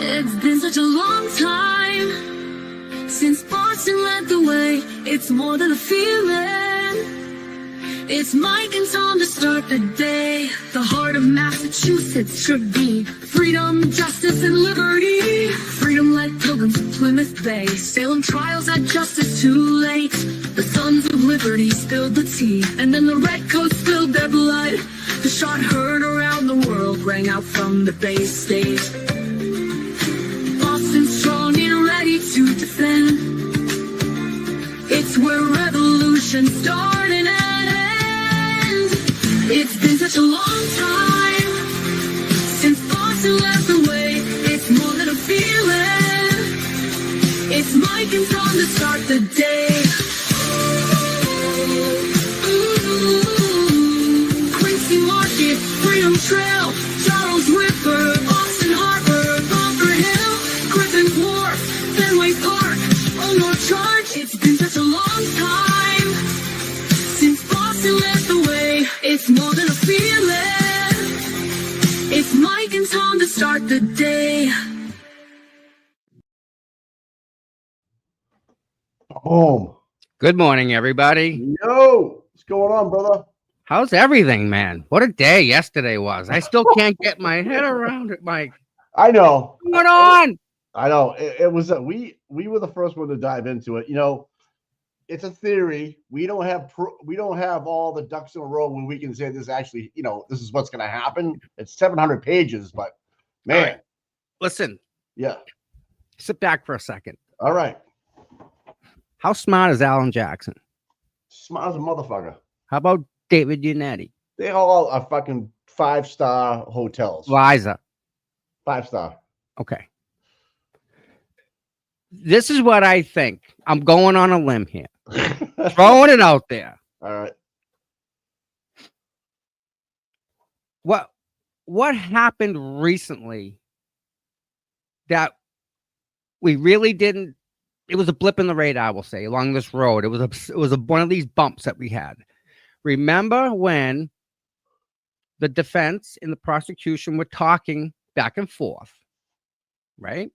It's been such a long time since Boston led the way. It's more than a feeling. It's Mike and Tom to start the day. The heart of Massachusetts should be freedom, justice, and liberty. Freedom led pilgrims to Plymouth Bay. Salem trials had justice too late. The sons of liberty spilled the tea, and then the redcoats spilled their blood. The shot heard around the world rang out from the Bay State. Boston strong and ready to defend. It's where revolution started and ends. It's been such a long time since Boston led the way. It's more than a feeling. It's Mike and Tom to start the day. Quincy Market, Freedom Trail, Charles River, Boston Harbor, Bunker Hill, Griffin Wharf, Fenway Park, North Charge. It's been such a long time since Boston led the way. It's more than a feeling. It's Mike and Tom to start the day. Boom. Good morning, everybody. Yo, what's going on, brother? How's everything, man? What a day yesterday was. I still can't get my head around it, Mike. I know. What's going on? I know. It was we were the first one to dive into it. You know, it's a theory. We don't have all the ducks in a row when we can say this actually, you know, this is what's going to happen. It's 700 pages, but man. Right. Listen. Yeah. Sit back for a second. All right. How smart is Alan Jackson? Smart as a motherfucker. How about David Yannetti? They all are fucking 5-star hotels. Liza. 5-star. Okay. This is what I think. I'm going on a limb here. Throwing it out there. All right. What happened recently that we really didn't? It was a blip in the radar, I will say, along this road. It was one of these bumps that we had. Remember when the defense and the prosecution were talking back and forth, right?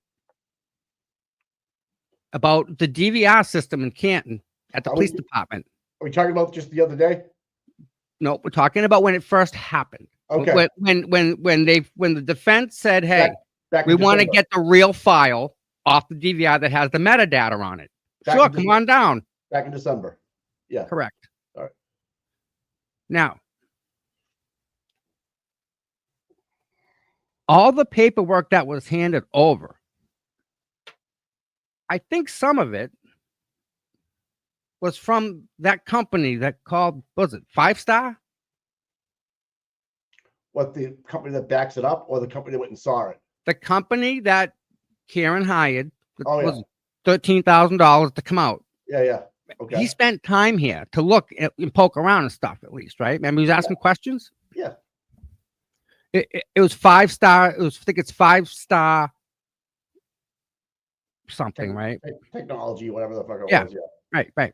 About the DVR system in Canton at the police department. Are we talking about just the other day? No, we're talking about when it first happened. Okay. When the defense said, "Hey, back we want to get the real file off the DVR that has the metadata on it." Sure, come on down. Back in December. Yeah. Correct. All right. Now, all the paperwork that was handed over, I think some of it was from that company that called, was it 5-star? What, the company that backs it up or the company that went and saw it? The company that Karen hired was yeah. $13,000 to come out. Yeah. Okay. He spent time here to look and poke around and stuff, at least, right? Remember, he was asking questions? Yeah. It was 5-star. I think it's 5-star something, right? Technology, whatever the fuck it was. Yeah. Right.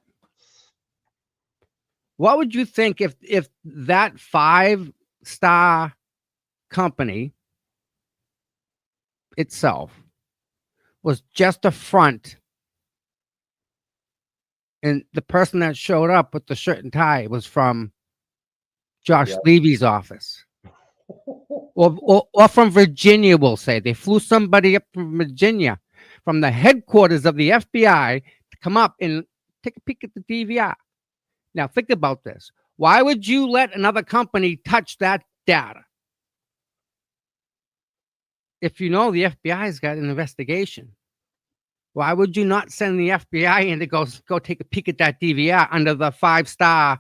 What would you think if that 5-star company itself was just a front, and the person that showed up with the shirt and tie was from Josh Levy's office, or from Virginia? We'll say they flew somebody up from Virginia, from the headquarters of the FBI, to come up and take a peek at the DVR. Now think about this. Why would you let another company touch that data? If you know the FBI's got an investigation, why would you not send the FBI in to go take a peek at that DVR under the 5-star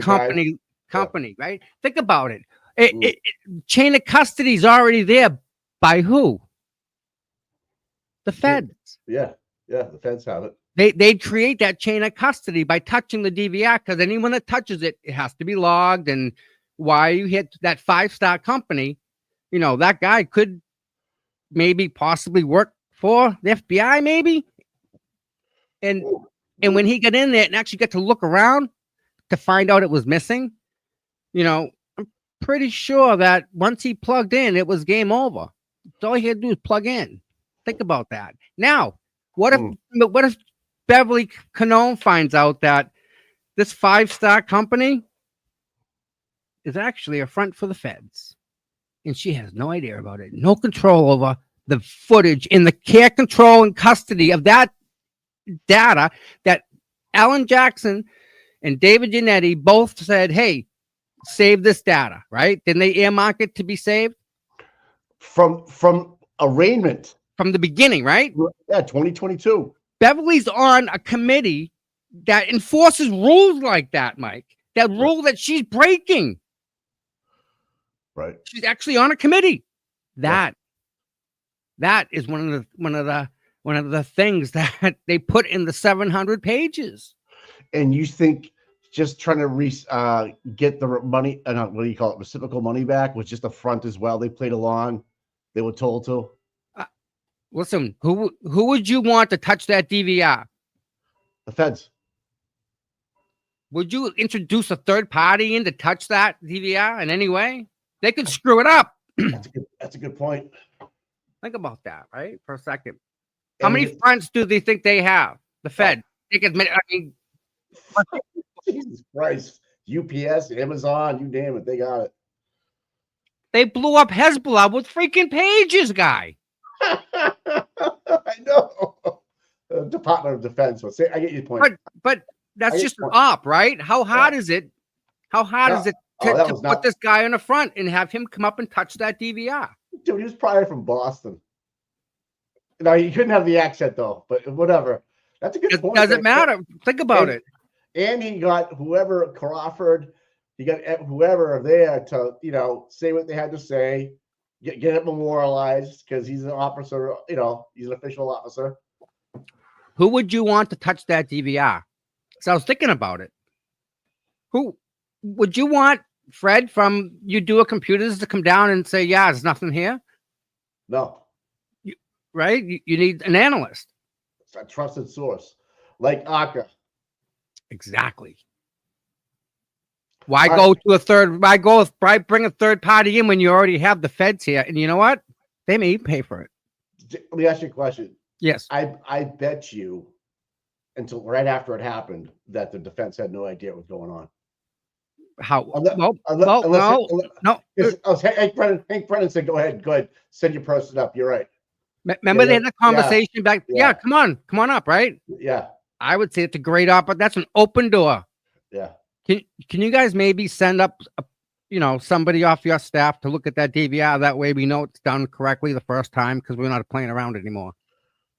company, right? Think about it. Chain of custody is already there by who? The feds. Yeah, the feds have it. They'd create that chain of custody by touching the DVR, because anyone that touches it, it has to be logged. And why you hit that 5-star company, you know, that guy could maybe possibly work for the FBI, maybe. And when he got in there and actually got to look around to find out it was missing, you know, I'm pretty sure that once he plugged in, it was game over. All he had to do was plug in. Think about that. Now, what if Beverly Canone finds out that this 5-star company is actually a front for the feds, and she has no idea about it, no control over the footage in the care, control, and custody of that data that Alan Jackson and David Giannetti both said, hey, save this data, right? Didn't they earmark it to be saved? From arraignment. From the beginning, right? Yeah, 2022. Beverly's on a committee that enforces rules like that, Mike. That rule that she's breaking. Right. She's actually on a committee. That is one of the things that they put in the 700 pages. And you think just trying to get the money, what do you call it, reciprocal money back was just a front as well? They played along. They were told to. Listen, who would you want to touch that DVR? The feds. Would you introduce a third party in to touch that DVR in any way? They could screw it up. That's a good point. Think about that, right? For a second. How many fronts do they think they have? The Fed. Jesus Christ. UPS, Amazon, you name it, they got it. They blew up Hezbollah with freaking pages, guy. I know. Department of Defense. I get your point. But that's just an op, right? How hard is it? How hard is it to put this guy on the front and have him come up and touch that DVR? Dude, he was probably from Boston. No, you couldn't have the accent though, but whatever. That's a good point. Doesn't matter. Think about it. And he got whoever Crawford, he got whoever there to, say what they had to say, get it memorialized because he's an officer, he's an official officer. Who would you want to touch that DVR? So I was thinking about it. Who would you want, Fred, from You Do a Computers to come down and say, yeah, there's nothing here? No. Right? You need an analyst. It's a trusted source. Like ACA. Exactly. Why go to a third? Why bring a third party in when you already have the feds here? And you know what? They may pay for it. Let me ask you a question. Yes. I bet you until right after it happened that the defense had no idea what was going on. How? No. Hank Brennan said, go ahead. Send your person up. You're right. Remember they had the conversation back. Yeah, come on up, right? Yeah. I would say it's a great offer. That's an open door. Yeah. Can you guys maybe send up, somebody off your staff to look at that DVR? That way we know it's done correctly the first time because we're not playing around anymore.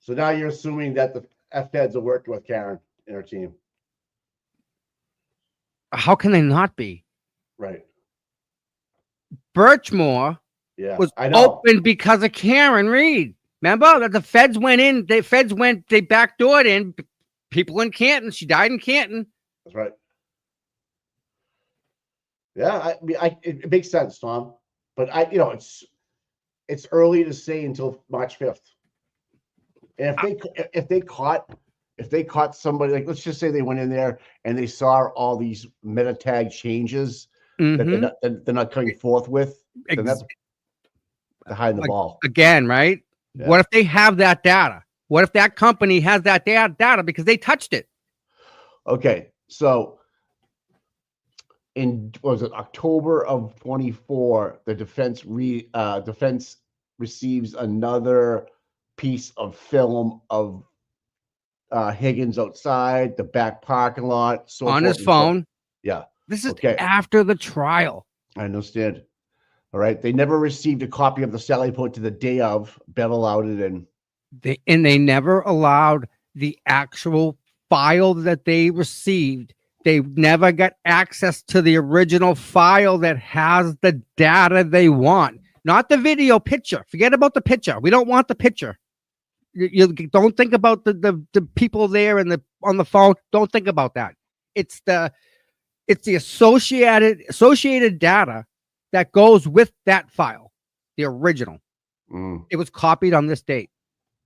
So now you're assuming that the F-Feds are working with Karen and her team. How can they not be? Right. Birchmore was open because of Karen Reed. Remember that the feds went in, they backdoored in people in Canton. She died in Canton. That's right. Yeah, it makes sense, Tom. But it's early to say until March 5th. And if they caught somebody, like let's just say they went in there and they saw all these meta tag changes that they're not coming forth with, then that's hiding the ball again, right? Yeah. What if they have that data? What if that company has that data because they touched it? Okay, so in October of 24, the defense receives another piece of film of Higgins outside the back parking lot, on his phone. Yeah, this is after the trial. I understand. All right, they never received a copy of the Sally Port to the day of. Bev allowed it in. They never allowed the actual file that they received. They never got access to the original file that has the data they want, not the video picture. Forget about the picture. We don't want the picture. You don't think about the people there and on the phone. Don't think about that. It's the associated data that goes with that file, the original. It was copied on this date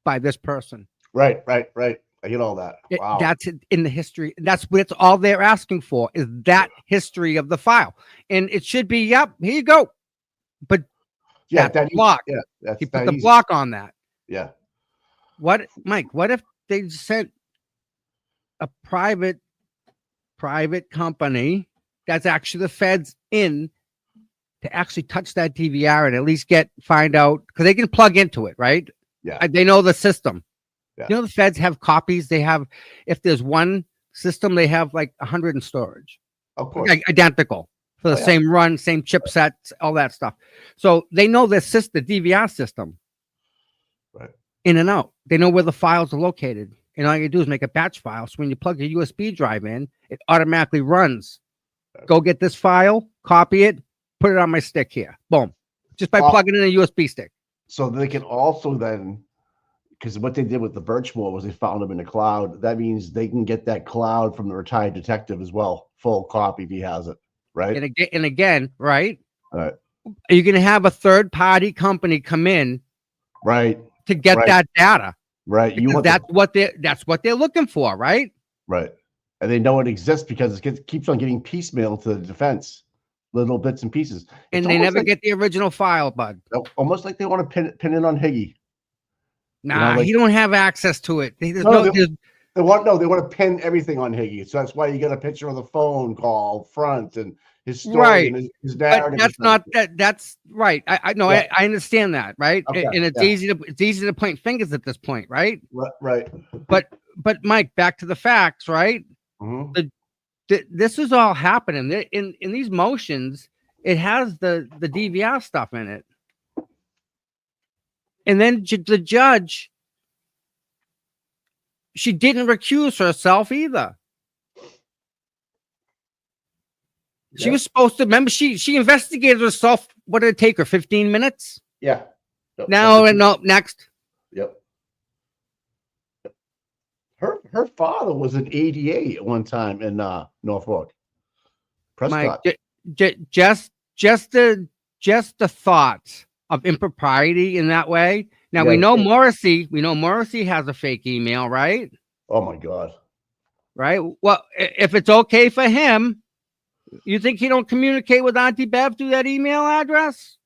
by this person. Right. I get all that. Wow. That's in the history. That's all they're asking for is that history of the file. And it should be, yep, here you go. But that's block. Yeah. He put the block on that. Yeah. What, Mike? What if they sent a private company that's actually the feds in to actually touch that DVR and at least find out, because they can plug into it, right? Yeah. They know the system. Yeah. You know, the feds have copies. They have, if there's one system, they have like 100 in storage, Of course. like identical for the Oh, yeah. same run, same chipsets, all that stuff. So they know the DVR system, Right. in and out. They know where the files are located. And all you do is make a batch file. So when you plug a USB drive in, it automatically runs. Go get this file, copy it, put it on my stick here. Boom. Just by plugging in a USB stick. So they can also then, because what they did with the Birchmore was they found them in the cloud. That means they can get that cloud from the retired detective as well, full copy if he has it, right? And again, right? Right. Are you going to have a third party company come in, Right, to get Right. that data? right. You Because want that's what they're looking for, right? right, and they know it exists because it keeps on getting piecemeal to the defense, little bits and pieces. And It's they almost never like- get the original file, bud. almost like they want to pin it on Higgy. Nah, like- he don't have access to it. There's No, no, they- there's- They want to pin everything on Higgy, so that's why you get a picture of the phone call front and his story Right. and his but narrative. that's not that. That's right. I know. Yeah. I understand that, right? Okay, And it's yeah. easy to point fingers at this point, right? Right. But Mike, back to the facts, right? Mhm. This is all happening in these motions. It has the DVR stuff in it, and then the judge, she didn't recuse herself either. She Yeah. was supposed to remember. She investigated herself. What did it take her? 15 minutes. Yeah. Yep. No, next. Yep. Her father was an ADA at one time in Norfolk. Mike, Prescott. just the thought of impropriety in that way. Now we Yeah, know yeah. Morrissey. We know Morrissey has a fake email, right? Oh my God. Right. Well, if it's okay for him, you think he don't communicate with Auntie Bev through that email address?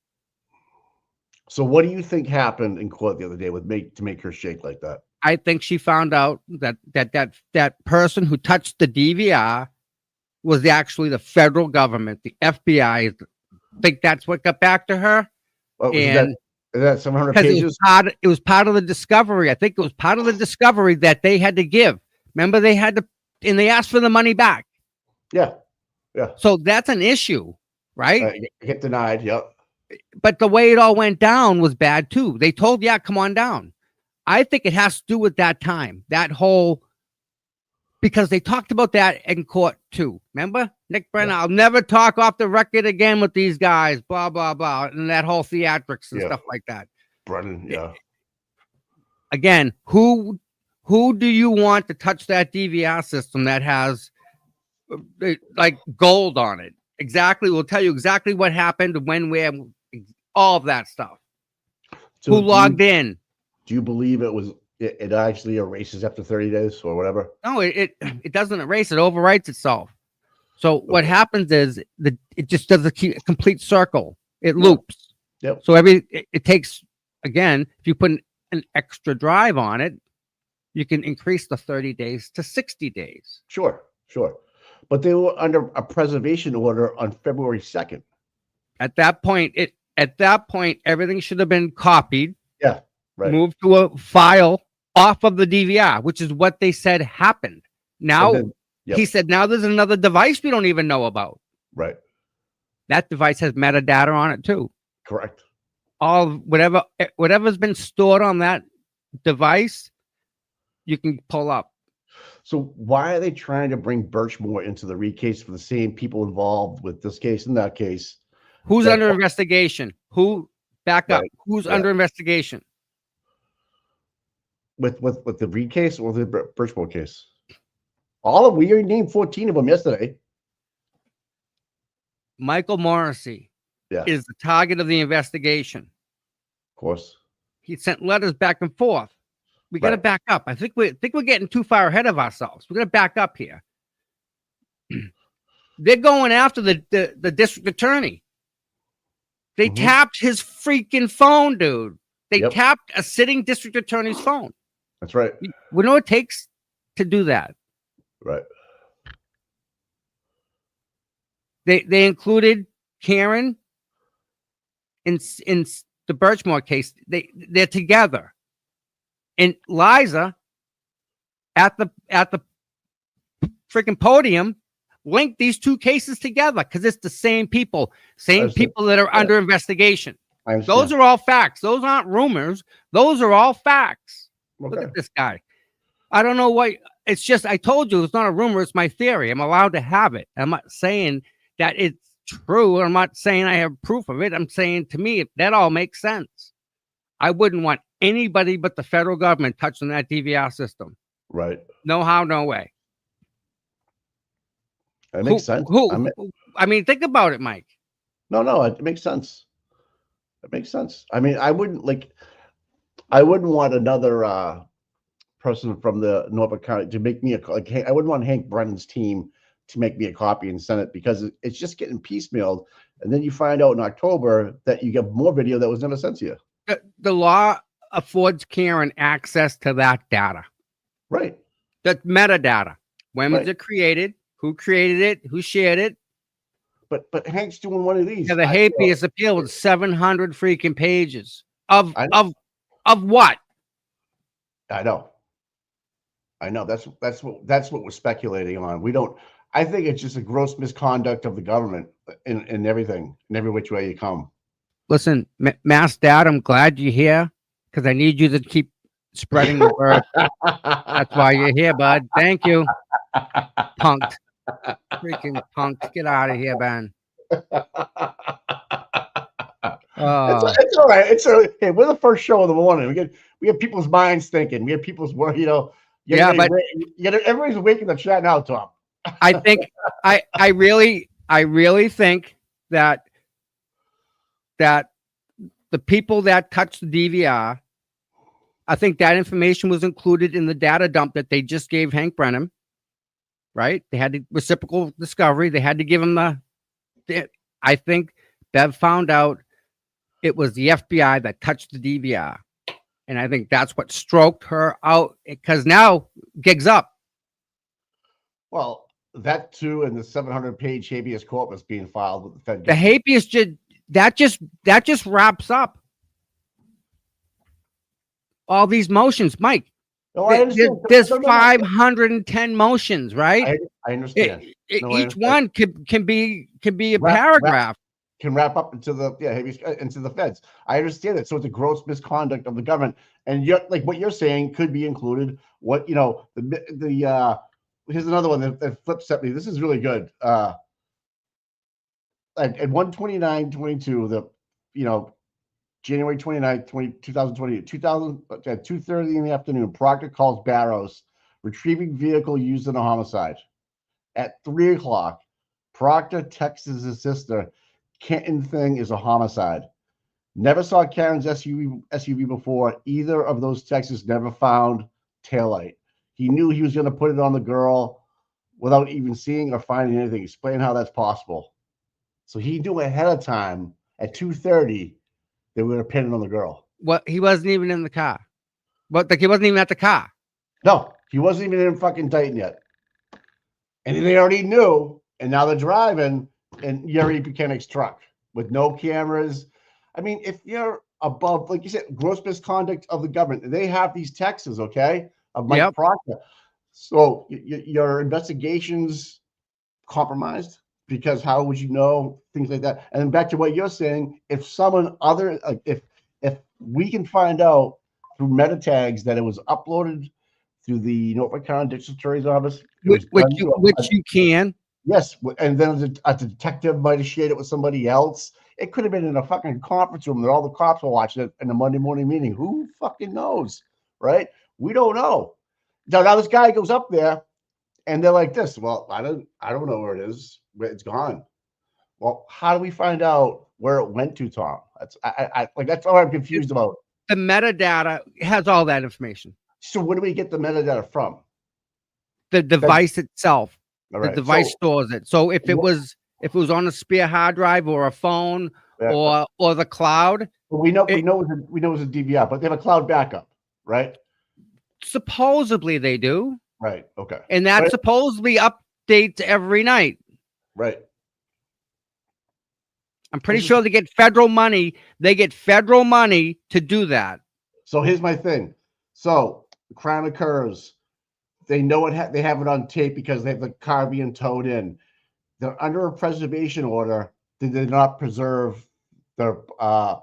So what do you think happened in court the other day to make her shake like that? I think she found out that person who touched the DVR was actually the federal government, the FBI. I think that's what got back to her. What was And is that 700 because pages? it was part of the discovery. I think it was part of the discovery that they had to give. Remember, they had to, and they asked for the money back. Yeah. So that's an issue, right? Get denied. Yep. But the way it all went down was bad too. They told, yeah, come on down. I think it has to do with that time, that whole, because they talked about that in court too. Remember, Nick Brennan, I'll never talk off the record again with these guys, blah, blah, blah. And that whole theatrics and Yeah. stuff like that. Brennan. Yeah. Again, who do you want to touch that DVR system that has like gold on it? Exactly. We'll tell you exactly what happened, when, where, all of that stuff. So Who logged in? Do you believe it actually erases after 30 days or whatever? No, it doesn't erase. It overwrites itself. So what happens is it just does a complete circle. It loops. Yep. So it takes, again, if you put an extra drive on it, you can increase the 30 days to 60 days. Sure. But they were under a preservation order on February 2nd. At that point, everything should have been copied. Yeah. Right. Moved to a file off of the DVR, which is what they said happened. Now, Yep. he said, now there's another device we don't even know about. Right. That device has metadata on it too. Correct. All whatever's been stored on that device, you can pull up. So why are they trying to bring Birchmore into the recase for the same people involved with this case and that case? Who's That- under investigation? Who back up? Right. Who's Yeah. under investigation? With the Reed case or the Birchmore case? We already named 14 of them yesterday. Michael Morrissey Yeah. is the target of the investigation. Of course. He sent letters back and forth. We got to Right. back up. I think we're getting too far ahead of ourselves. We're going to back up here. They're going after the district attorney. They Mhm. tapped his freaking phone, dude. They Yep. tapped a sitting district attorney's phone. That's right. We know what it takes to do that. Right. They included Karen in the Birchmore case. They're together, and Liza at the freaking podium linked these two cases together because it's the same people that are under investigation. Those are all facts. Those aren't rumors. Those are all facts. Okay. Look at this guy. I don't know what. It's just, I told you, it's not a rumor. It's my theory. I'm allowed to have it. I'm not saying that it's true. I'm not saying I have proof of it. I'm saying, to me, that all makes sense. I wouldn't want anybody but the federal government touching that DVR system. Right. No how, no way. That makes sense. I mean, think about it, Mike. No, it makes sense. It makes sense. I mean, I wouldn't want another person from the Norfolk County to make me I wouldn't want Hank Brennan's team to make me a copy and send it, because it's just getting piecemealed. And then you find out in October that you get more video that was never sent to you. The law affords Karen access to that data. Right. That metadata. When was it created? Who created it? Who shared it? But Hank's doing one of these. Yeah, the habeas appeal with 700 freaking pages of what? I know. That's what we're speculating on. We don't. I think it's just a gross misconduct of the government in everything, in every which way you come. Listen, Mass Dad, I'm glad you're here because I need you to keep spreading the word. That's why you're here, bud. Thank you. Punked. Freaking punked. Get out of here, Ben. It's all right. It's early. Hey, we're the first show of the morning. We get people's minds thinking. We have people's work. Everybody's waking the chat now, Tom. I think I really think that the people that touched the DVR, I think that information was included in the data dump that they just gave Hank Brennan. Right? They had the reciprocal discovery. They had to give him I think Bev found out it was the FBI that touched the DVR. And I think that's what stroked her out, because now gig's up. Well, that too, and the 700-page habeas corpus being filed with the Fed. The habeas that just wraps up all these motions, Mike. No, there's 510 motions, right? I understand. Each one can be a paragraph. Can wrap up into the feds. I understand it. So it's a gross misconduct of the government, and like what you're saying could be included. What the here's another one that Flip sent me. This is really good. At 1:29:22, January 29th, 2020, at 2:30 in the afternoon, Proctor calls Barrows, retrieving vehicle used in a homicide. At 3 o'clock, Proctor texts his sister, Kenton thing is a homicide. Never saw Karen's SUV before. Either of those texts never found taillight. He knew he was going to put it on the girl without even seeing or finding anything. Explain how that's possible. So he knew ahead of time at 2:30 they were going to pin it on the girl. Well, he wasn't even in the car. But he wasn't even at the car. No, he wasn't even in fucking Dayton yet. And they already knew, and now they're driving in Yuri Buchanan's truck with no cameras. I mean, if you're above, like you said, gross misconduct of the government, they have these texts, okay, of Mike Proctor. So your investigation's compromised, because how would you know things like that? And then back to what you're saying, if someone other, if we can find out through meta tags that it was uploaded through the Norfolk County District Attorney's Office, which you can. Yes, and then a detective might have shared it with somebody else. It could have been in a fucking conference room that all the cops were watching it in a Monday morning meeting. Who fucking knows, right? We don't know. Now this guy goes up there, and they're like this. Well, I don't know where it is. It's gone. Well, how do we find out where it went to, Tom? That's all I'm confused about. The metadata has all that information. So where do we get the metadata from? The device itself. Right. The device stores it. So if it was on a spare hard drive or a phone or the cloud, we know it was a DVR, but they have a cloud backup, right? supposedly they do, Right. Okay. and that Right. supposedly updates every night. Right. I'm pretty This is- sure they get federal money. They get federal money to do that. So here's my thing. So the crime occurs. They know it. They have it on tape because they have the car being towed in. They're under a preservation order. They did not preserve their.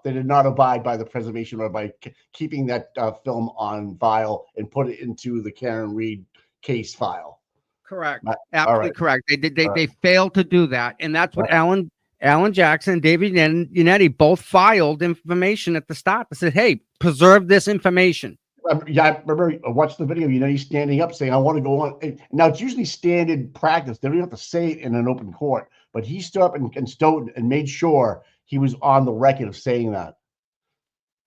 They did not abide by the preservation order by keeping that film on file and put it into the Karen Reed case file. Correct. All Absolutely right. correct. They did. They All they failed to do that, and that's what All Alan Jackson and David Yannetti both filed information at the start. They said, "Hey, preserve this information." Yeah, I remember I watched the video. He's standing up saying, "I want to go on." And now it's usually standard practice. They don't have to say it in an open court, but he stood up and stood and made sure he was on the record of saying that.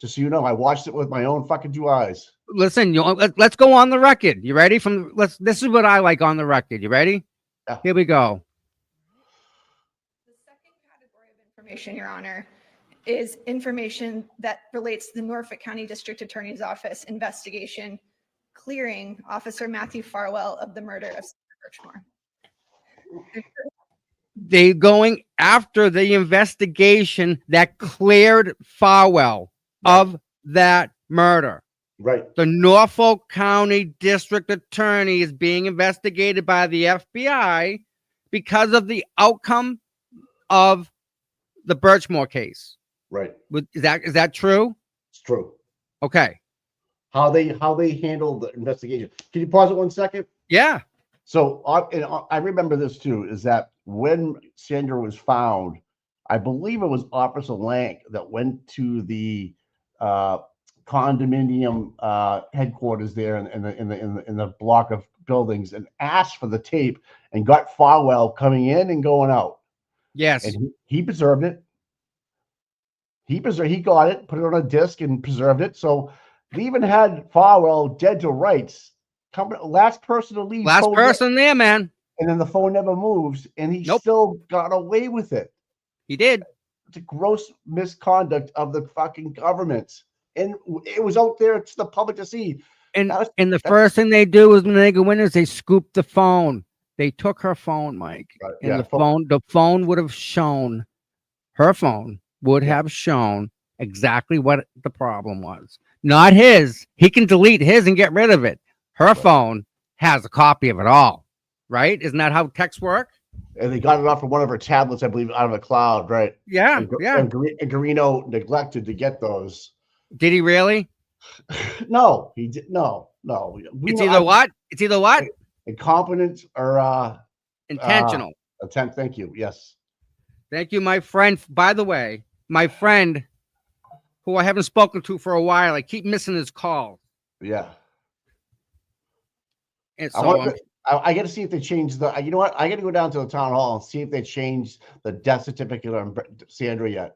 Just so you know, I watched it with my own fucking 2 eyes. Listen, let's go on the record. You ready? This is what I like on the record. You ready? Yeah. Here we go. The second category of information, Your Honor, is information that relates to the Norfolk County District Attorney's Office investigation clearing Officer Matthew Farwell of the murder of Sarah Birchmore. They going after the investigation that cleared Farwell of that murder. Right. The Norfolk County District Attorney is being investigated by the FBI because of the outcome of the Birchmore case. Right. Is that true? It's true. Okay. How they handled the investigation. Can you pause it 1 second? Yeah. So I remember this too, is that when Sandra was found, I believe it was Officer Lank that went to the condominium headquarters there in the block of buildings and asked for the tape and got Farwell coming in and going out. Yes. And he preserved it. He got it, put it on a disc and preserved it. So they even had Farwell dead to rights. Last person to leave. Last person there, man. And then the phone never moves, and he Nope. still got away with it. He did. It's a gross misconduct of the fucking government. And it was out there to the public to see. And That was- the first thing they do is when they go in is they scoop the phone. They took her phone, Mike. Right, And yeah, the phone would have shown, her phone would have shown exactly what the problem was. Not his. He can delete his and get rid of it. Her phone has a copy of it all, right? Isn't that how texts work? And they got it off of one of her tablets, I believe, out of the cloud, right? Yeah, And, yeah. And Garino neglected to get those. Did he really? No, he did. No. It's either what? It's either what? Incompetent or Intentional. attempt. Thank you. Yes. Thank you, my friend. By the way, my friend who I haven't spoken to for a while, I keep missing his call. Yeah. And I so want. I got to see if they changed the. You know what? I got to go down to the town hall and see if they changed the death certificate on Sandra yet.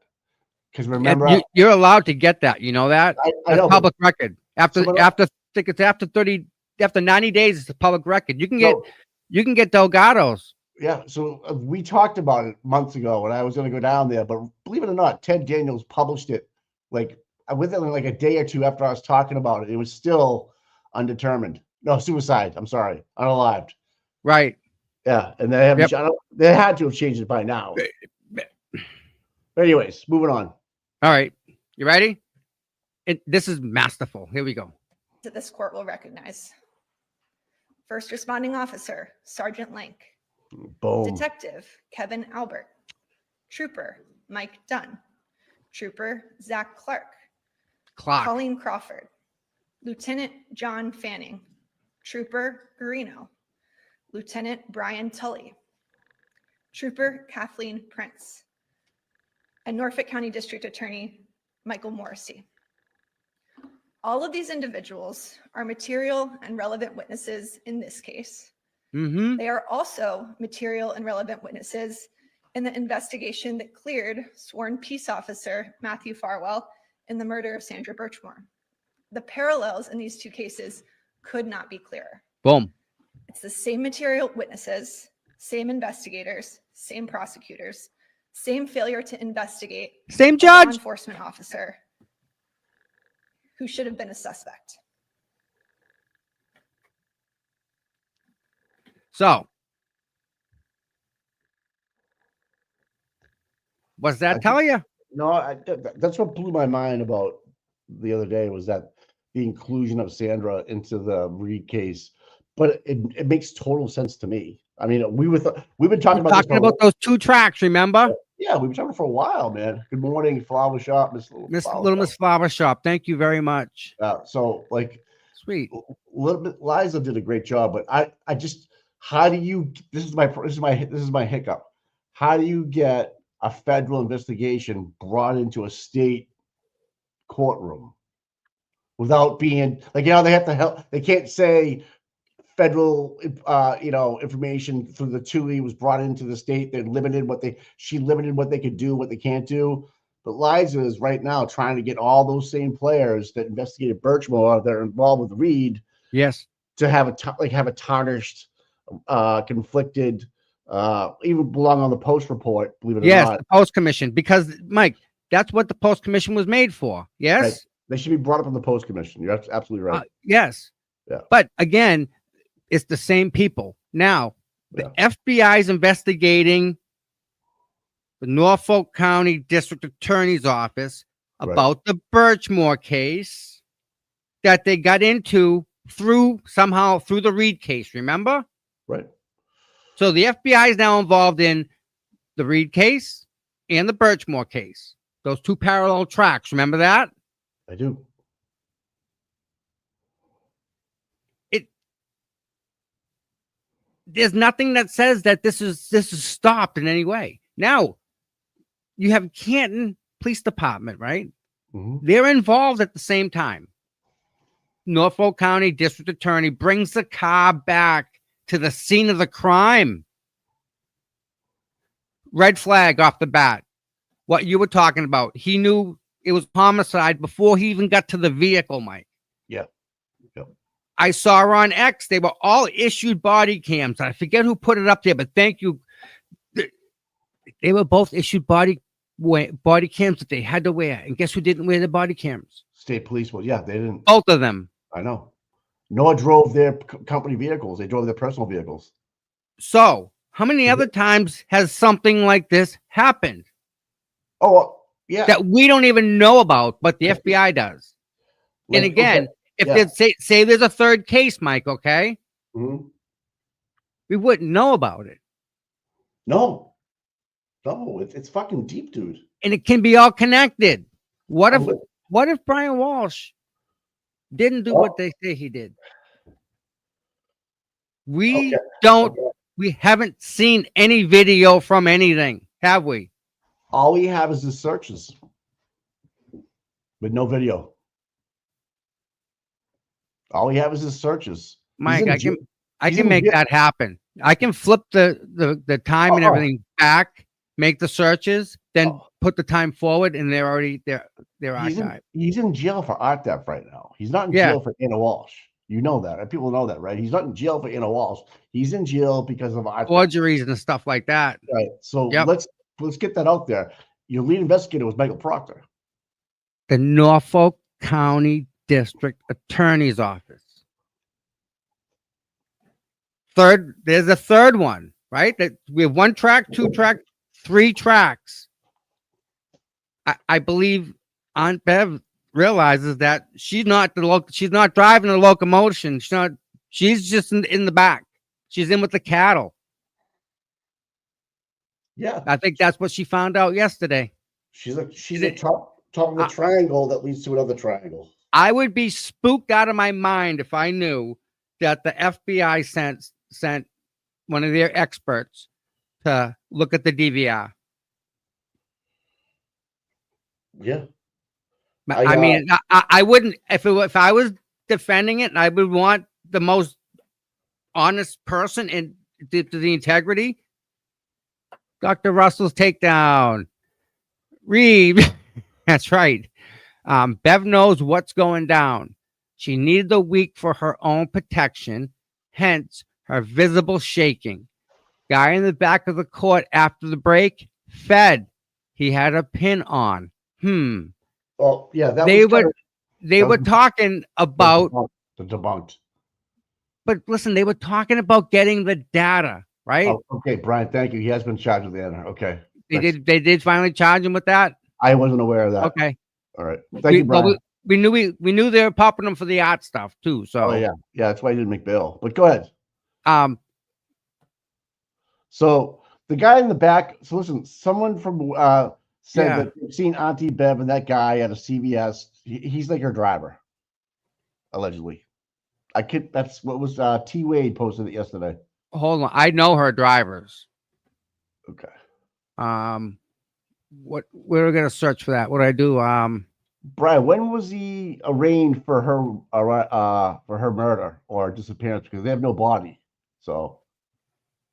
Because remember, you're allowed to get that. You know that? I That's know. public record. After So I think it's after 90 days, it's a public record. You can get So- you can get Delgado's. Yeah, so we talked about it months ago, and I was going to go down there, but believe it or not, Ted Daniels published it like within like a day or two after I was talking about it. It was still undetermined. No, suicide. I'm sorry, unalived. Right. Yeah, and they haven't. They had to have changed it by now. But anyways, moving on. All right. You ready? This is masterful. Here we go. That this court will recognize. First responding officer, Sergeant Lank. Boom. Detective, Kevin Albert. Trooper, Mike Dunn. Trooper, Zach Clark. Clock. Colleen Crawford. Lieutenant John Fanning. Trooper Garino. Lieutenant Brian Tully. Trooper Kathleen Prince. And Norfolk County District Attorney Michael Morrissey. All of these individuals are material and relevant witnesses in this case. Mm-hmm. They are also material and relevant witnesses in the investigation that cleared sworn peace officer Matthew Farwell in the murder of Sandra Birchmore. The parallels in these two cases could not be clearer. Boom. It's the same material witnesses, same investigators, same prosecutors, same failure to investigate Same a law judge. enforcement officer who should have been a suspect. So, what's that I tell you? No, that's what blew my mind about the other day was that the inclusion of Sandra into the Reed case. But it makes total sense to me. I mean, we've been talking We're about this talking about those 2 tracks, remember? yeah, we've been talking for a while, man. Good morning, Flower Shop, Miss Little Miss Flower Little Shop. Miss Flower Shop. Thank you very much. So like Sweet. a little bit, Liza did a great job, but I just how do you this is my hiccup. How do you get a federal investigation brought into a state courtroom without being like they have to help? They can't say federal information through the TUI was brought into the state. They're limited she limited what they could do, what they can't do. But Liza is right now trying to get all those same players that investigated Birchmore that are involved with Reed Yes. to have a tarnished, conflicted, even belong on the Post report. Believe it or Yes, not, the Post Commission. Because, Mike, that's what the Post Commission was made for. Yes? right. They should be brought up in the Post Commission. You're absolutely right. Yes. Yeah. But again, it's the same people. Now, the FBI is investigating the Norfolk County District Attorney's Office about the Birchmore case that they got into through the Reed case, remember? Right. So the FBI is now involved in the Reed case and the Birchmore case. Those 2 parallel tracks, remember that? I do. There's nothing that says that this is stopped in any way. Now, you have Canton Police Department, right? Mm-hmm. They're involved at the same time. Norfolk County District Attorney brings the car back to the scene of the crime. Red flag off the bat. What you were talking about. He knew it was homicide before he even got to the vehicle, Mike. Yeah. Yep. I saw on X, they were all issued body cams. I forget who put it up there, but thank you. They were both issued body cams that they had to wear. And guess who didn't wear the body cams? State police. Well, yeah, they didn't. Both of them. I know. Nor drove their company vehicles. They drove their personal vehicles. So, how many other times has something like this happened? Oh, yeah. That we don't even know about, but the FBI does. And again, if there's say there's a third case, Mike, okay? Mm-hmm. We wouldn't know about it. No, it's fucking deep, dude. And it can be all connected. What if Brian Walsh didn't do what they say he did? We haven't seen any video from anything, have we? All we have is the searches with no video. All we have is his searches. Mike, I can make that happen. I can flip the time and everything back, make the searches, then put the time forward, and they're already they're archived. He's in jail for art theft right now. He's not in jail for Anna Walsh. You know that. People know that, right? He's not in jail for Anna Walsh. He's in jail because of art forgeries and stuff like that. Right. So let's get that out there. Your lead investigator was Michael Proctor. The Norfolk County District Attorney's Office. There's a third one, right? That we have 1 track, 2 track, 3 tracks. I believe Aunt Bev realizes that she's not driving the locomotion. She's just in the back. She's in with the cattle. Yeah. I think that's what she found out yesterday. She's a top of the triangle that leads to another triangle. I would be spooked out of my mind if I knew that the FBI sent one of their experts to look at the DVR. Yeah. I mean, I wouldn't if I was defending it, I would want the most honest person and to the integrity. Dr. Russell's takedown. Reed. That's right. Bev knows what's going down. She needed the week for her own protection, hence her visible shaking. Guy in the back of the court after the break, fed. He had a pin on. Oh, yeah. They were talking about the debunked. But listen, they were talking about getting the data, right? Oh, okay, Brian, thank you. He has been charged with the other. Okay. They did finally charge him with that. I wasn't aware of that. Okay. All right. Thank you, Brian. We knew they were popping them for the art stuff too. So Oh yeah. Yeah, that's why he didn't make bail. But go ahead. So the guy in the back, so listen, someone from said Yeah. that they've seen Auntie Bev and that guy at a CVS. He's like her driver, allegedly. That's what was T Wade posted it yesterday. hold on, I know her drivers. Okay. We're gonna search for that. What do I do? Brian, when was he arraigned for her murder or disappearance? Because they have no body, so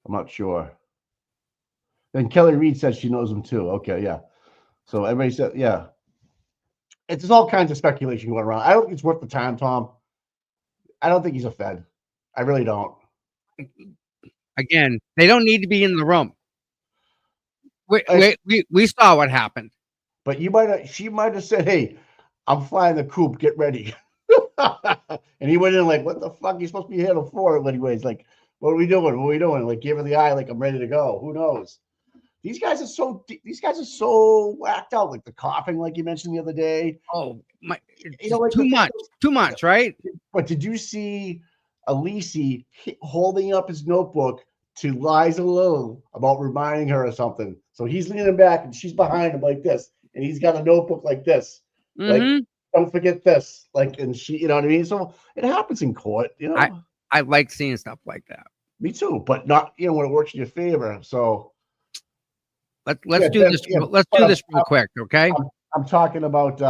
I'm not sure. Then Kelly Reed says she knows him too. Okay, yeah. So everybody said, yeah. It's all kinds of speculation going around. I don't think it's worth the time, Tom. I don't think he's a Fed. I really don't. Again, they don't need to be in the room. We saw what happened. But she might have said, "Hey, I'm flying the coop. Get ready." And he went in like, "What the fuck? You're supposed to be here for?" Anyways, like, "What are we doing? What are we doing?" Like, give her the eye, like, "I'm ready to go." Who knows? These guys are so whacked out. Like the coughing, like you mentioned the other day. Oh my! Like too much, right? But did you see Alisi holding up his notebook to Liza Lil about reminding her of something? So he's leaning back and she's behind him like this, and he's got a notebook like this. Like, don't forget this. Like, and she, you know what I mean? So it happens in court, you know. I like seeing stuff like that. Me too, but not, you know, when it works in your favor. So let's do this. Let's do this real quick, okay? I'm talking about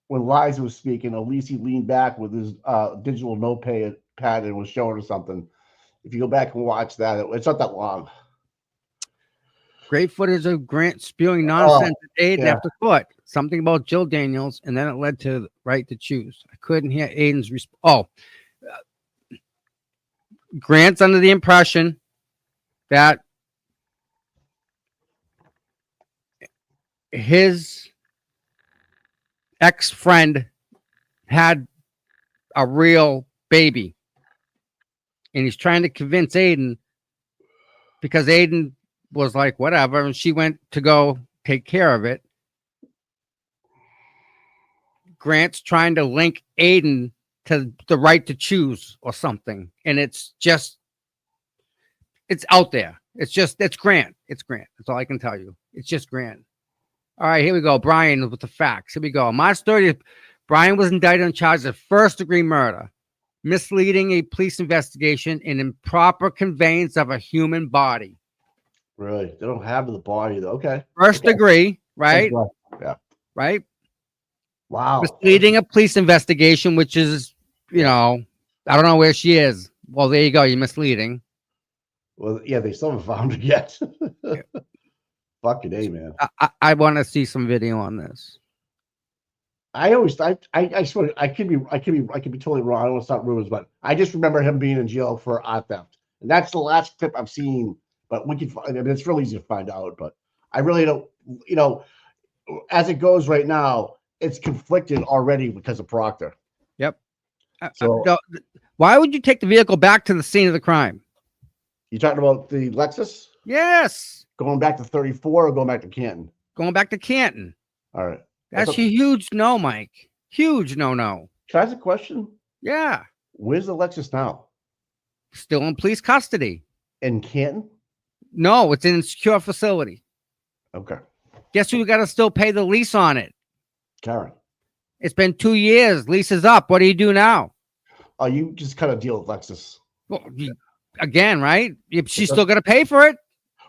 when Liza was speaking, Alisi leaned back with his digital notepad and was showing her something. If you go back and watch that, it's not that long. Great footage of Grant spewing nonsense at Aiden after court. Something about Jill Daniels, and then it led to the right to choose. I couldn't hear Aiden's response. Grant's under the impression that his ex-friend had a real baby, and he's trying to convince Aiden because Aiden was like, whatever, and she went to go take care of it. Grant's trying to link Aiden to the right to choose or something, and it's out there. It's Grant. It's Grant. That's all I can tell you. It's just Grant. All right, here we go. Brian with the facts. Here we go. March 30th, Brian was indicted on charges of first-degree murder, misleading a police investigation, and improper conveyance of a human body. Really? They don't have the body, though. Okay. First degree, right? Yeah. Right? Wow. Misleading a police investigation, which is, you know, I don't know where she is. Well, there you go. You're misleading. Well, yeah, they still haven't found her yet. Fucking A, man. I want to see some video on this. I swear I could be totally wrong. I don't want to start rumors, but I just remember him being in jail for art theft, and that's the last clip I've seen. But we can find. I mean, it's real easy to find out. But I really don't. You know, as it goes right now, it's conflicted already because of Proctor. Yep. So why would you take the vehicle back to the scene of the crime? You talking about the Lexus? Yes. Going back to 34 or going back to Canton? Going back to Canton. All right. That's a huge no, Mike. Huge no. Can I ask a question? Yeah. Where's the Lexus now? Still in police custody. In Canton? No, it's in a secure facility. Okay. Guess who got to still pay the lease on it? Karen. It's been 2 years. Lease is up. What do you do now? Oh, you just cut a deal with Lexus. Well, again, right? She's still going to pay for it.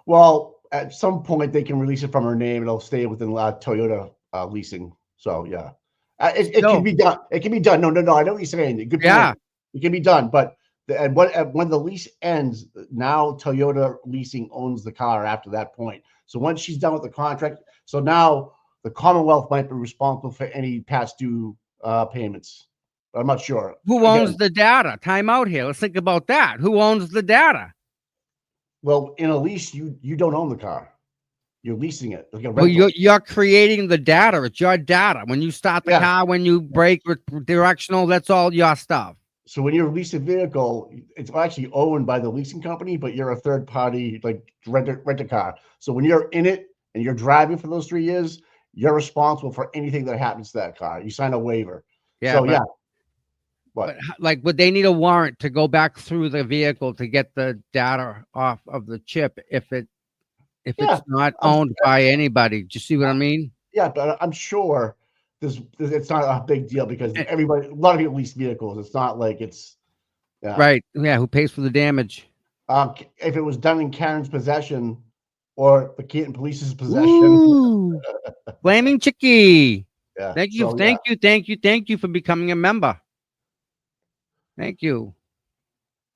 Well, at some point they can release it from her name. It'll stay within Toyota leasing. So yeah, it can be done. It can be done. No. I know what you're saying. Good point. Yeah, it can be done. But when the lease ends, now Toyota leasing owns the car after that point. So once she's done with the contract, so now the Commonwealth might be responsible for any past due payments. I'm not sure. Who owns the data? Time out here. Let's think about that. Who owns the data? Well, in a lease, you don't own the car. You're leasing it. Like well, you're creating the data. It's your data. When you start the car, when you brake, directional, that's all your stuff. So when you lease a vehicle, it's actually owned by the leasing company, but you're a third party, like rent a car. So when you're in it and you're driving for those 3 years, you're responsible for anything that happens to that car. You sign a waiver. Yeah, So but, yeah. but like, would they need a warrant to go back through the vehicle to get the data off of the chip if Yeah, it's not owned by anybody? Do you see what I mean? Yeah, but I'm sure it's not a big deal because a lot of people lease vehicles. It's not like it's Right. Yeah. Who pays for the damage? if it was done in Karen's possession or the Canton Police's possession. Ooh, Flaming Chicky. Yeah. Thank you. So, Thank you for becoming a member. Thank you.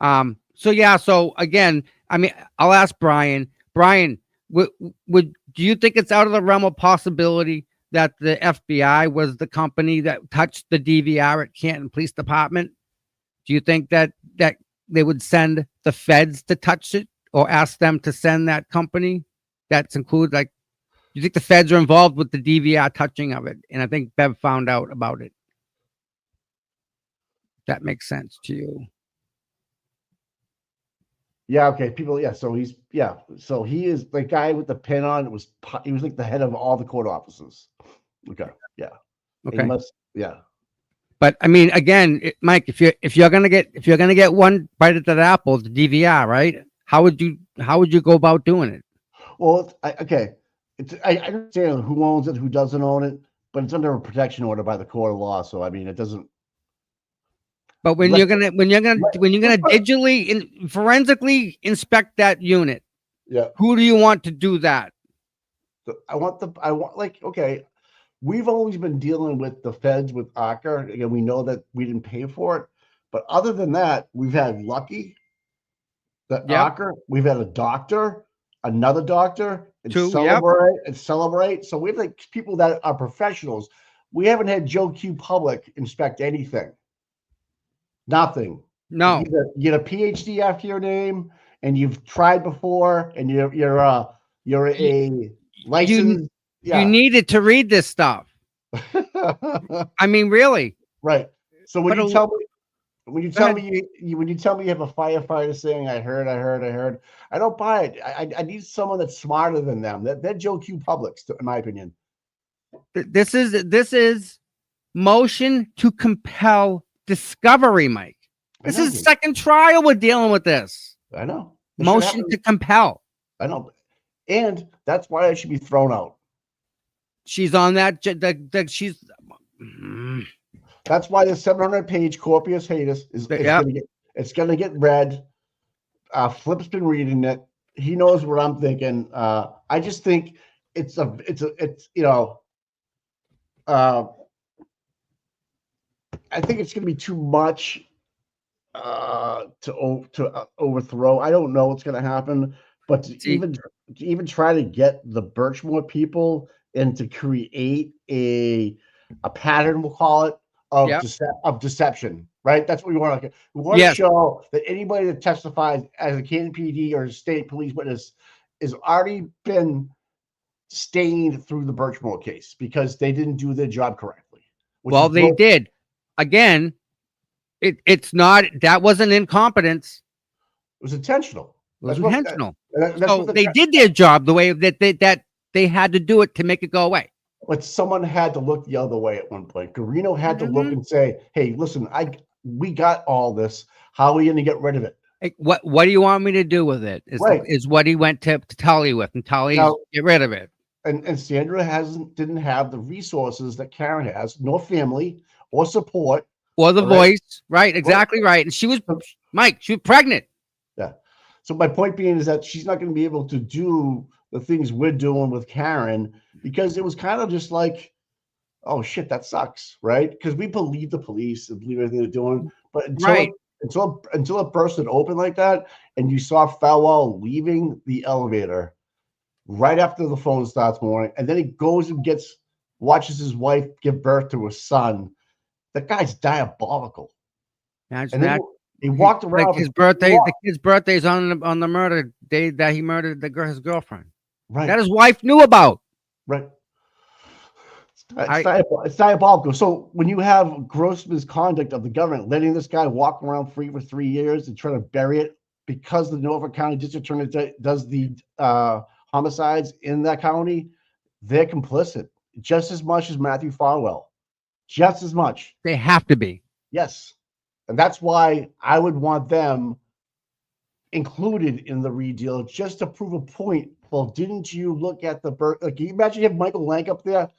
So yeah, so again, I mean, I'll ask Brian. Brian, would do you think it's out of the realm of possibility that the FBI was the company that touched the DVR at Canton Police Department? Do you think that they would send the feds to touch it or ask them to send that company? That's included, like, do you think the feds are involved with the DVR touching of it? And I think Bev found out about it. That makes sense to you. Yeah. Okay. People. Yeah. So So he is the guy with the pin on. He was like the head of all the court offices. Okay. Yeah. Okay. Yeah. But I mean, again, Mike, if you're gonna get one bite at that apple, the DVR, right? How would you go about doing it? Well, okay. I understand who owns it, who doesn't own it, but it's under a protection order by the court of law. So I mean, it doesn't. But when you're gonna digitally forensically inspect that unit, Yeah. who do you want to do that? Okay. We've always been dealing with the feds with ACA. Again, we know that we didn't pay for it, but other than that, we've had Lucky, the ACA. We've had a doctor, another doctor, and Celebrate. So we have like people that are professionals. We haven't had Joe Q Public inspect anything. Nothing. No. You get a PhD after your name, and you've tried before, and you're a licensed. You needed to read this stuff. I mean, really. Right. So when you tell me you have a firefighter saying I heard, I don't buy it. I need someone that's smarter than them. They're Joe Q Publics, in my opinion. This is motion to compel discovery, Mike. This is second trial we're dealing with this. I know. Motion to compel. I know. And that's why I should be thrown out. She's on that. That's why the 700-page corpus habeas is going to get read. Flip's been reading it. He knows what I'm thinking. I just think it's I think it's going to be too much to overthrow. I don't know what's going to happen, but to even try to get the Birchmore people and to create a pattern, we'll call it, of deception, right? That's what we want to. We want to show that anybody that testifies as a Canton PD or a state police witness is already been stained through the Birchmore case because they didn't do their job correctly. Well, they did. Again, it's not. That wasn't incompetence. It was intentional. It was intentional. So they did their job the way that they had to do it to make it go away. But someone had to look the other way at one point. Guarino had to look and say, "Hey, listen, we got all this. How are we going to get rid of it? What do you want me to do with it?" Is what he went to Tully with, and Tully get rid of it. And Sandra didn't have the resources that Karen has, nor family or support or the voice. Right, exactly right. And she was pregnant. Yeah. So my point being is that she's not going to be able to do the things we're doing with Karen because it was kind of just like, oh shit, that sucks, right? Because we believe the police and believe everything they're doing, but until it bursted open like that, and you saw Falwell leaving the elevator right after the phone starts morning, and then he goes and watches his wife give birth to a son. That guy's diabolical. Imagine that. He walked around. Like his birthday. The kid's birthday's on the murder day that he murdered his girlfriend. Right. That his wife knew about. Right. It's diabolical. So when you have gross misconduct of the government, letting this guy walk around free for 3 years and try to bury it because the Norfolk County District Attorney does the homicides in that county, they're complicit just as much as Matthew Farwell, just as much. They have to be. Yes, and that's why I would want them included in the redeal just to prove a point. Well, didn't you look at the like? Can you imagine you have Michael Lank up there?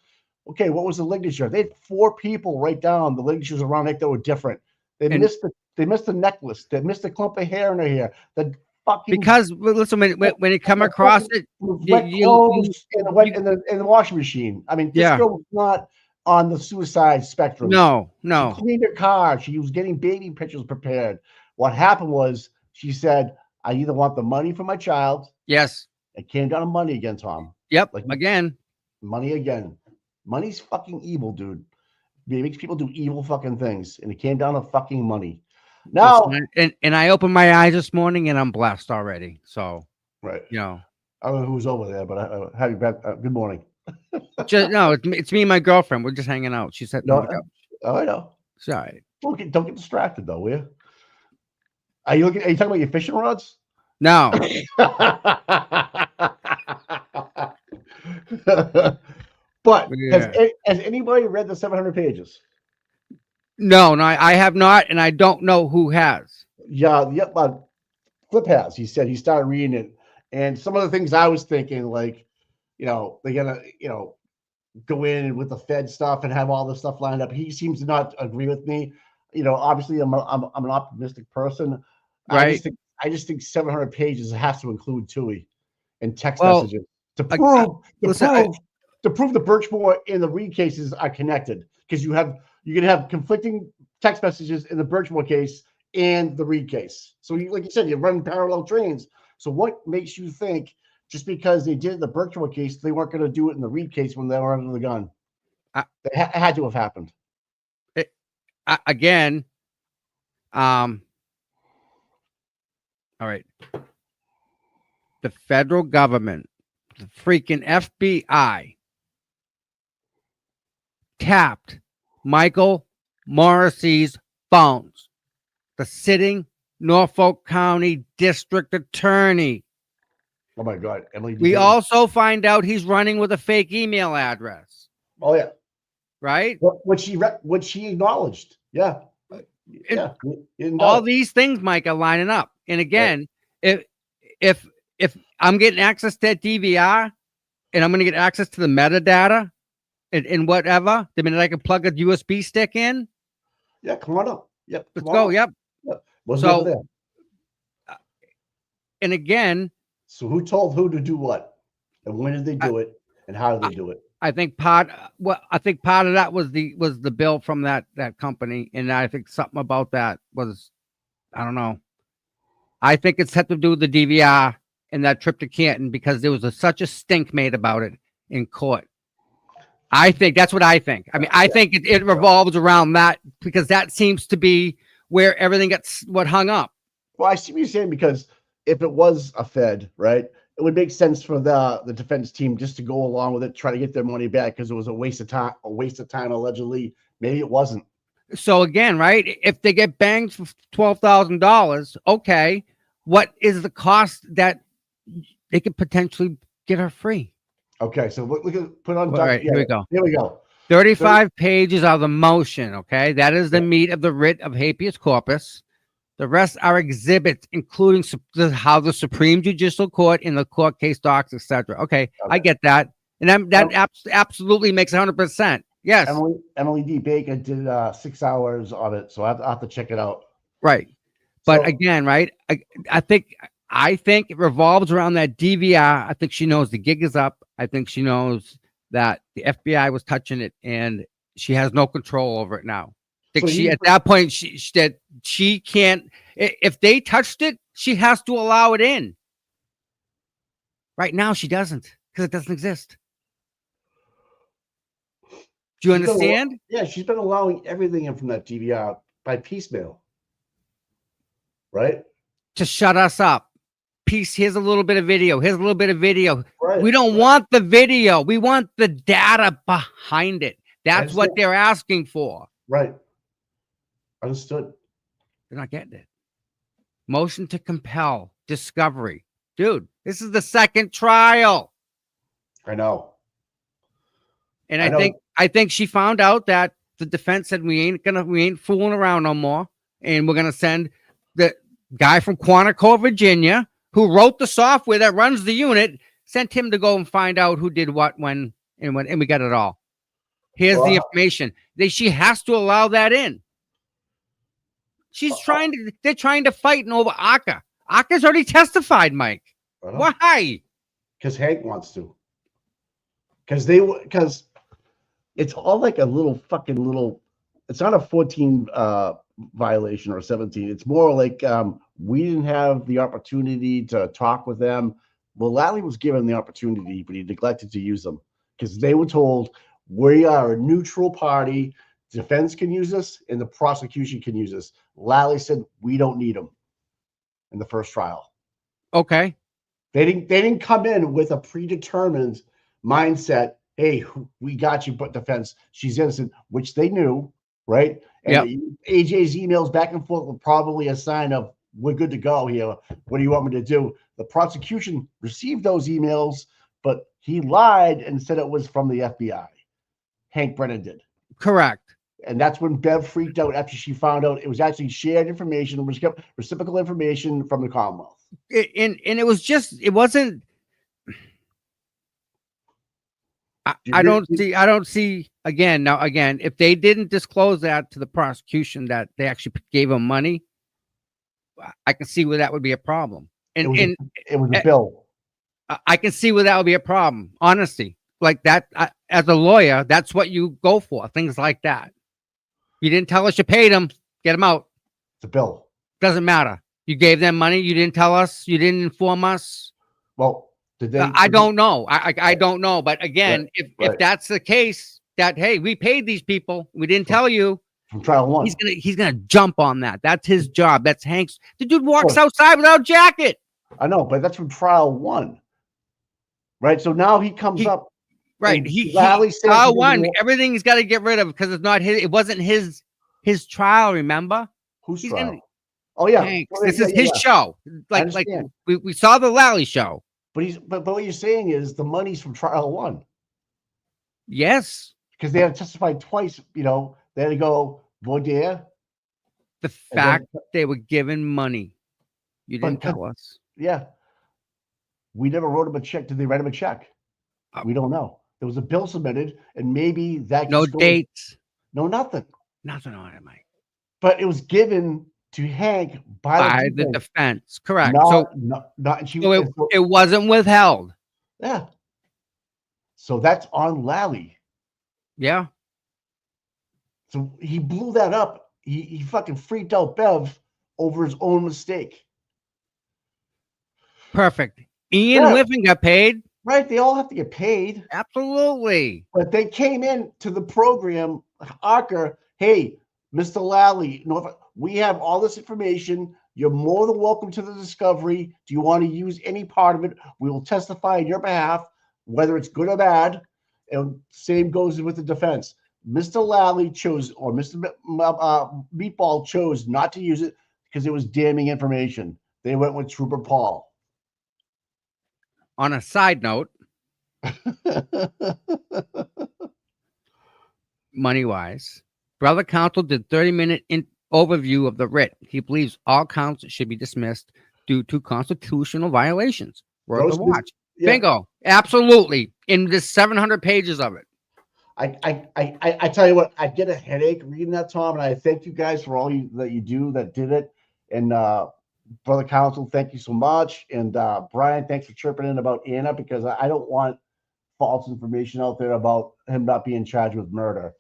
Okay, what was the ligature? They had 4 people write down the ligatures around it that were different. They missed the necklace. They missed a clump of hair in her hair. The fucking Because listen, when you come across it, wet clothes in the washing machine. I mean, this girl was not on the suicide spectrum. No. She cleaned her car. She was getting baby pictures prepared. What happened was she said, "I either want the money for my child." Yes. It came down to money again, Tom. Yep. Like, Again. money again. Money's fucking evil, dude. It makes people do evil fucking things, and it came down to fucking money. Now, Listen, and I opened my eyes this morning, and I'm blessed already. So, right. you know, I don't know who's over there, but I have you back. Good morning. it's me and my girlfriend. We're just hanging out. She said, No, I know. It's all right. Don't get distracted though, will you? Are you talking about your fishing rods? No. But has anybody read the 700 pages? No, I have not, and I don't know who has. Yeah, yep. Flip has. He said he started reading it, and some of the things I was thinking, like, they're gonna, go in with the Fed stuff and have all this stuff lined up. He seems to not agree with me. Obviously, I'm an optimistic person. Right. I just think 700 pages has to include TUI and text messages to prove the Birchmore and the Reed cases are connected, because you can have conflicting text messages in the Birchmore case and the Reed case. So like you said, you run parallel trains. So what makes you think just because they did the Birchmore case, they weren't going to do it in the Reed case when they were under the gun? It had to have happened. Again, all right. The federal government, the freaking FBI, tapped Michael Morrissey's phones. The sitting Norfolk County District Attorney. Oh my God, Emily. We also find out he's running with a fake email address. Oh yeah. Right? What she acknowledged. Yeah. All these things, Mike, are lining up. And again, if I'm getting access to that DVR and I'm going to get access to the metadata and whatever, the minute I can plug a USB stick in. Yeah, come on up. Yep. Let's go. Yep. So, and again. So who told who to do what? And when did they do it? And how did they do it? I think part of that was the bill from that company, and I think something about that was, I don't know. I think it's had to do with the DVR and that trip to Canton, because there was such a stink made about it in court. I think that's what I think. I mean, I think it revolves around that, because that seems to be where everything gets hung up. Well, I see what you're saying, because if it was a Fed, right, it would make sense for the defense team just to go along with it, try to get their money back, because it was a waste of time, allegedly. Maybe it wasn't. So again, right, if they get banged for $12,000, okay, what is the cost that they could potentially get her free? Okay, so look at put on. All right, here we go. 35 pages are the motion. Okay, that is the meat of the writ of habeas corpus. The rest are exhibits, including how the Supreme Judicial Court in the court case docs, etc. Okay, I get that, and that absolutely makes 100%. Yes, Emily D. Baker did 6 hours of it, so I have to check it out. Right, but again, right, I think it revolves around that DVR. I think she knows the gig is up. I think she knows that the FBI was touching it, and she has no control over it now. At that point, she can't. If they touched it, she has to allow it in. Right now, she doesn't, because it doesn't exist. Do you understand? She's been allowing everything in from that DVR by piecemeal, right? To shut us up. piece. Here's a little bit of video. Here's a little bit of video. Right. We don't want the video. We want the data behind it. That's what Understood. they're asking for. Right. Understood. They're not getting it. Motion to compel discovery. Dude, this is the second trial. I know. And I I know. think she found out that the defense said we ain't fooling around no more. And we're gonna send the guy from Quantico, Virginia, who wrote the software that runs the unit, sent him to go and find out who did what, when, and we got it all. Here's the Wow. information. She has to allow that in. They're trying to fight over Aka. Aka's already testified, Mike. Why? Because Hank wants to. Because it's all like a little fucking little. It's not a 14 violation or 17. It's more like we didn't have the opportunity to talk with them. Well, Lally was given the opportunity, but he neglected to use them because they were told we are a neutral party. Defense can use us and the prosecution can use us. Lally said we don't need them in the first trial. Okay. They didn't come in with a predetermined mindset. Hey, we got you, but defense, she's innocent, which they knew, right? And AJ's emails back and forth were probably a sign of we're good to go here. What do you want me to do? The prosecution received those emails, but he lied and said it was from the FBI. Hank Brennan did. Correct. And that's when Bev freaked out after she found out it was actually shared information, reciprocal information from the Commonwealth. And it wasn't. I don't see again, if they didn't disclose that to the prosecution that they actually gave him money, I can see where that would be a problem. It was a bill. I can see where that would be a problem. Honesty, like that, as a lawyer, that's what you go for. Things like that. You didn't tell us you paid them. Get them out. It's a bill. Doesn't matter. You gave them money. You didn't tell us. You didn't inform us. Well, did they? I don't know. I don't know. But again, if that's the case, that hey, we paid these people, we didn't tell you. From trial one, he's gonna jump on that. That's his job. That's Hank's. The dude walks outside without a jacket. I know, but that's from trial one, right? So now he comes up. Right. Trial one. Everything's got to get rid of because it's not his. It wasn't his trial. Remember? Whose trial? Oh yeah. This is his show. Like we saw the Lally show. But what you're saying is the money's from trial one. Yes. Because they had to testify twice. You know, they had to go voir dire. The fact they were given money, you didn't tell us. Yeah. We never wrote him a check. Did they write him a check? We don't know. There was a bill submitted, and maybe that no dates, no nothing on it, Mike. But it was given to Hank by the defense. Correct. It wasn't withheld. Yeah. So that's on Lally. Yeah. So he blew that up. He fucking freaked out Bev over his own mistake. Perfect. Ian Whiffen got paid. Right, they all have to get paid. Absolutely. But they came in to the program, Arca, hey, Mr. Lally, we have all this information. You're more than welcome to the discovery. Do you want to use any part of it? We will testify on your behalf, whether it's good or bad. And same goes with the defense. Mr. Lally chose, or Mr. Meatball chose not to use it because it was damning information. They went with Trooper Paul. On a side note, money-wise, Brother Counsel did 30-minute overview of the writ. He believes all counts should be dismissed due to constitutional violations. Worth a watch. Yeah. Bingo. Absolutely. In the 700 pages of it. I tell you what, I get a headache reading that, Tom, and I thank you guys for all that you do that did it. And Brother Counsel, thank you so much. And Brian, thanks for chirping in about Anna, because I don't want false information out there about him not being charged with murder.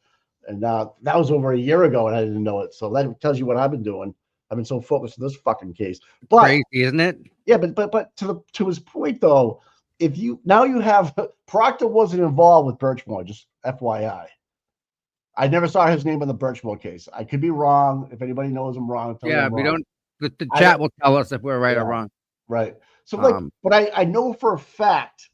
And that was over a year ago, and I didn't know it. So that tells you what I've been doing. I've been so focused on this fucking case. But crazy, isn't it? Yeah, but to his point though, if you have Proctor wasn't involved with Birchmore, just FYI. I never saw his name in the Birchmore case. I could be wrong. If anybody knows I'm wrong, yeah, we don't. The chat will tell us if we're right or wrong. Right. So like, Um, but I know for a fact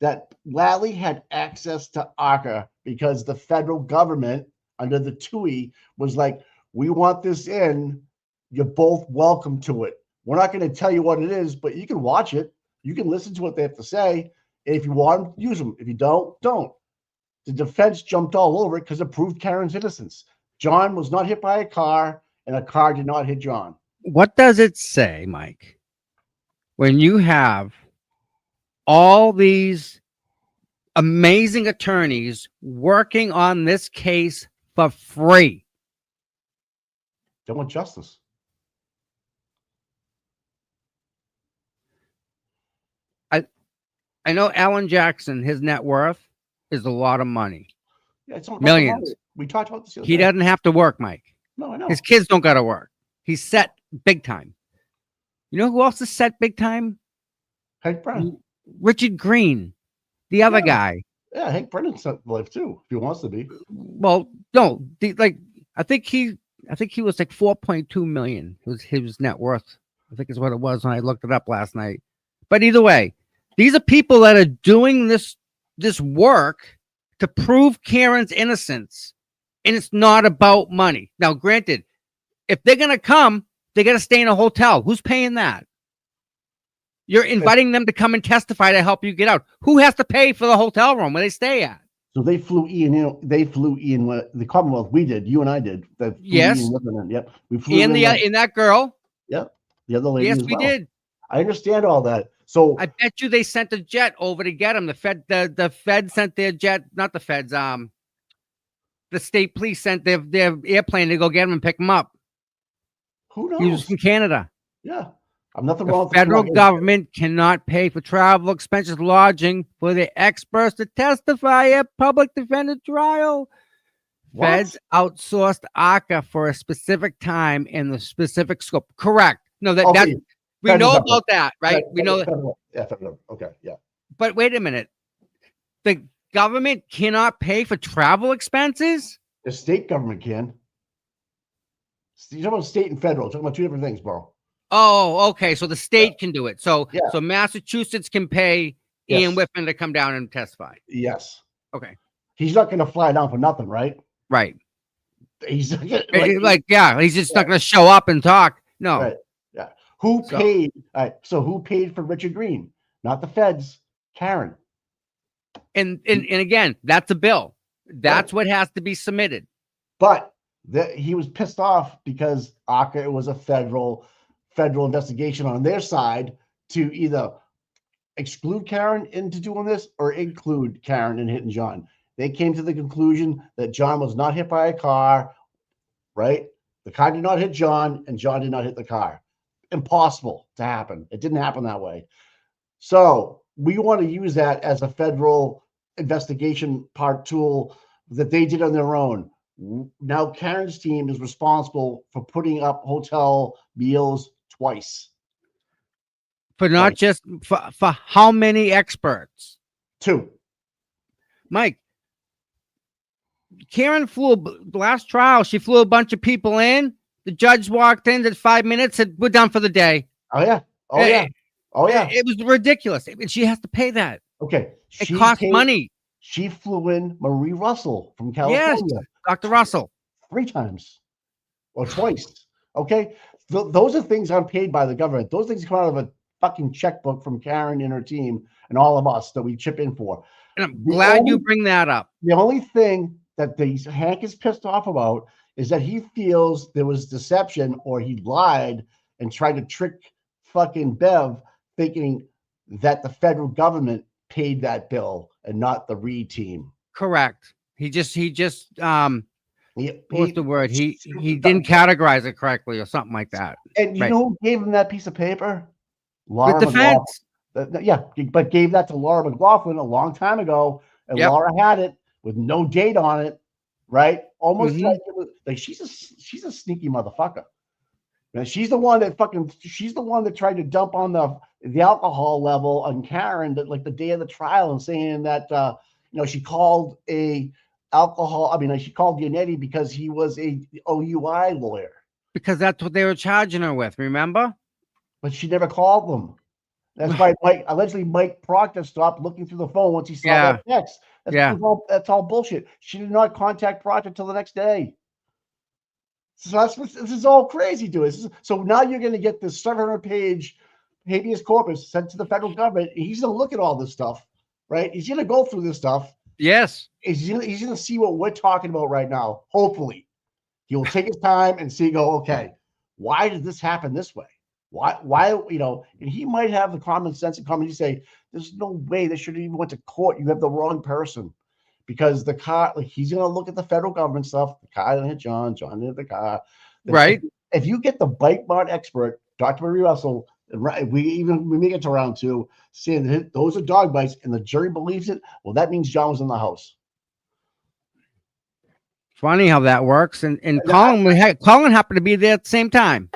that Lally had access to ARCA because the federal government under the TUI was like, we want this in. You're both welcome to it. We're not going to tell you what it is, but you can watch it. You can listen to what they have to say. And if you want, use them. If you don't, don't. The defense jumped all over it because it proved Karen's innocence. John was not hit by a car, and a car did not hit John. what does it say, Mike, when you have all these amazing attorneys working on this case for free? They want justice. I know Alan Jackson, his net worth is a lot of money. Yeah, it's not about the money. Millions. We talked about this the other He day. doesn't have to work, Mike. No, I know. His kids don't got to work. He's set big time. You know who else is set big time? Hank Brennan. Richard Green, the other Yeah. guy. Yeah, Hank Brennan's set life too, if he wants to be. Well, no, I think he was like 4.2 million was his net worth. I think is what it was when I looked it up last night. But either way, these are people that are doing this work to prove Karen's innocence, and it's not about money. Now, granted, if they're gonna come, they got to stay in a hotel. Who's paying that? You're inviting them to come and testify to help you get out. Who has to pay for the hotel room where they stay at? So they flew Ian. They flew Ian. The Commonwealth. We did. You and I did. Yes. Ian with them. Yep. We flew And in that girl. Yep. The other lady. Yes, as we well. did. I understand all that. So I bet you they sent a jet over to get him. The Fed sent their jet, not the feds. The state police sent their airplane to go get him and pick him up. who He was knows? from Canada. Yeah. I'm nothing The wrong with federal that. government cannot pay for travel expenses, lodging for the experts to testify at public defender trial. What? Feds outsourced ARCA for a specific time in the specific scope. Correct. No, Okay, that we federal know government. about that, right? Yeah, We know that. federal. Yeah, federal. Okay. Yeah. But wait a minute. The government cannot pay for travel expenses? The state government can. You're talking about state and federal. You're talking about two different things, bro. Oh, okay. So the state can do it. So Yeah. so Massachusetts can pay Yes. Ian Whitman to come down and testify. Yes. Okay. He's not going to fly down for nothing, right? Right. He's Yeah, he's just not going to show up and talk. No. Right. Yeah. Who So- paid? So who paid for Richard Green? Not the feds. Karen. And again, that's a bill. That's what has to be submitted. But he was pissed off because ARCA was a federal investigation on their side to either exclude Karen into doing this or include Karen in hitting John. They came to the conclusion that John was not hit by a car, right? The car did not hit John, and John did not hit the car. Impossible to happen. It didn't happen that way. So we want to use that as a federal investigation part tool that they did on their own. Now Karen's team is responsible for putting up hotel meals twice. For not Right. just for how many experts? Two. Mike, Karen the last trial, she flew a bunch of people in. The judge walked in, did 5 minutes, said, "We're done for the day." Oh yeah. Oh yeah. Oh yeah. It was ridiculous. And she has to pay that. Okay. It costs paid- money. She flew in Marie Russell from Yes, California Dr. Russell. 3 times or twice. Okay. Those are things unpaid by the government. Those things come out of a fucking checkbook from Karen and her team and all of us that we chip in for. And I'm The glad you only- bring that up. The only thing that Hank is pissed off about is that he feels there was deception or he lied and tried to trick fucking Bev thinking that the federal government paid that bill and not the Reed team. Correct. He just He- what's he- the word? He didn't categorize it correctly or something like that. And you Right. know who gave him that piece of paper? The Laura defense. McLaughlin. Yeah, but gave that to Laura McLaughlin a long time ago, and Yep. Laura had it with no date on it, right? Almost Mhm. like it was, like she's a sneaky motherfucker. And she's the one that tried to dump on the alcohol level on Karen that like the day of the trial and saying that she called she called Giannetti because he was a OUI lawyer. Because that's what they were charging her with, remember? But she never called them. That's why allegedly Mike Proctor stopped looking through the phone once he saw Yeah. that text. Yeah. That's all bullshit. She did not contact Proctor until the next day. So this is all crazy to us. So now you're going to get this 700-page habeas corpus sent to the federal government. He's going to look at all this stuff, right? He's going to go through this stuff. Yes. He's going to see what we're talking about right now. Hopefully, he will take his time and see. Go, okay, why did this happen this way? Why? And he might have the common sense and come and say, "There's no way they should have even went to court. You have the wrong person." Because the car, he's going to look at the federal government stuff. The car didn't hit John. John hit the car. Right. If you get the bike mart expert, Dr. Marie Russell, we make it to round 2, saying that those are dog bites, and the jury believes it, well, that means John was in the house. Funny how that works. And Colin happened to be there at the same time.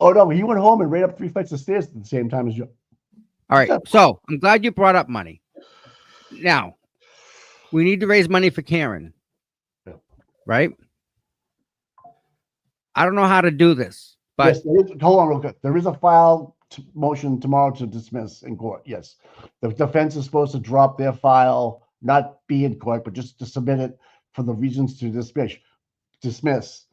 Oh, no, he went home and ran up 3 flights of stairs at the same time as John. All right. So I'm glad you brought up money. Now, we need to raise money for Karen. Yeah. Right? I don't know how to do this, but yes, hold on real quick. There is a file motion tomorrow to dismiss in court. Yes. The defense is supposed to drop their file, not be in court, but just to submit it for the reasons to dismiss.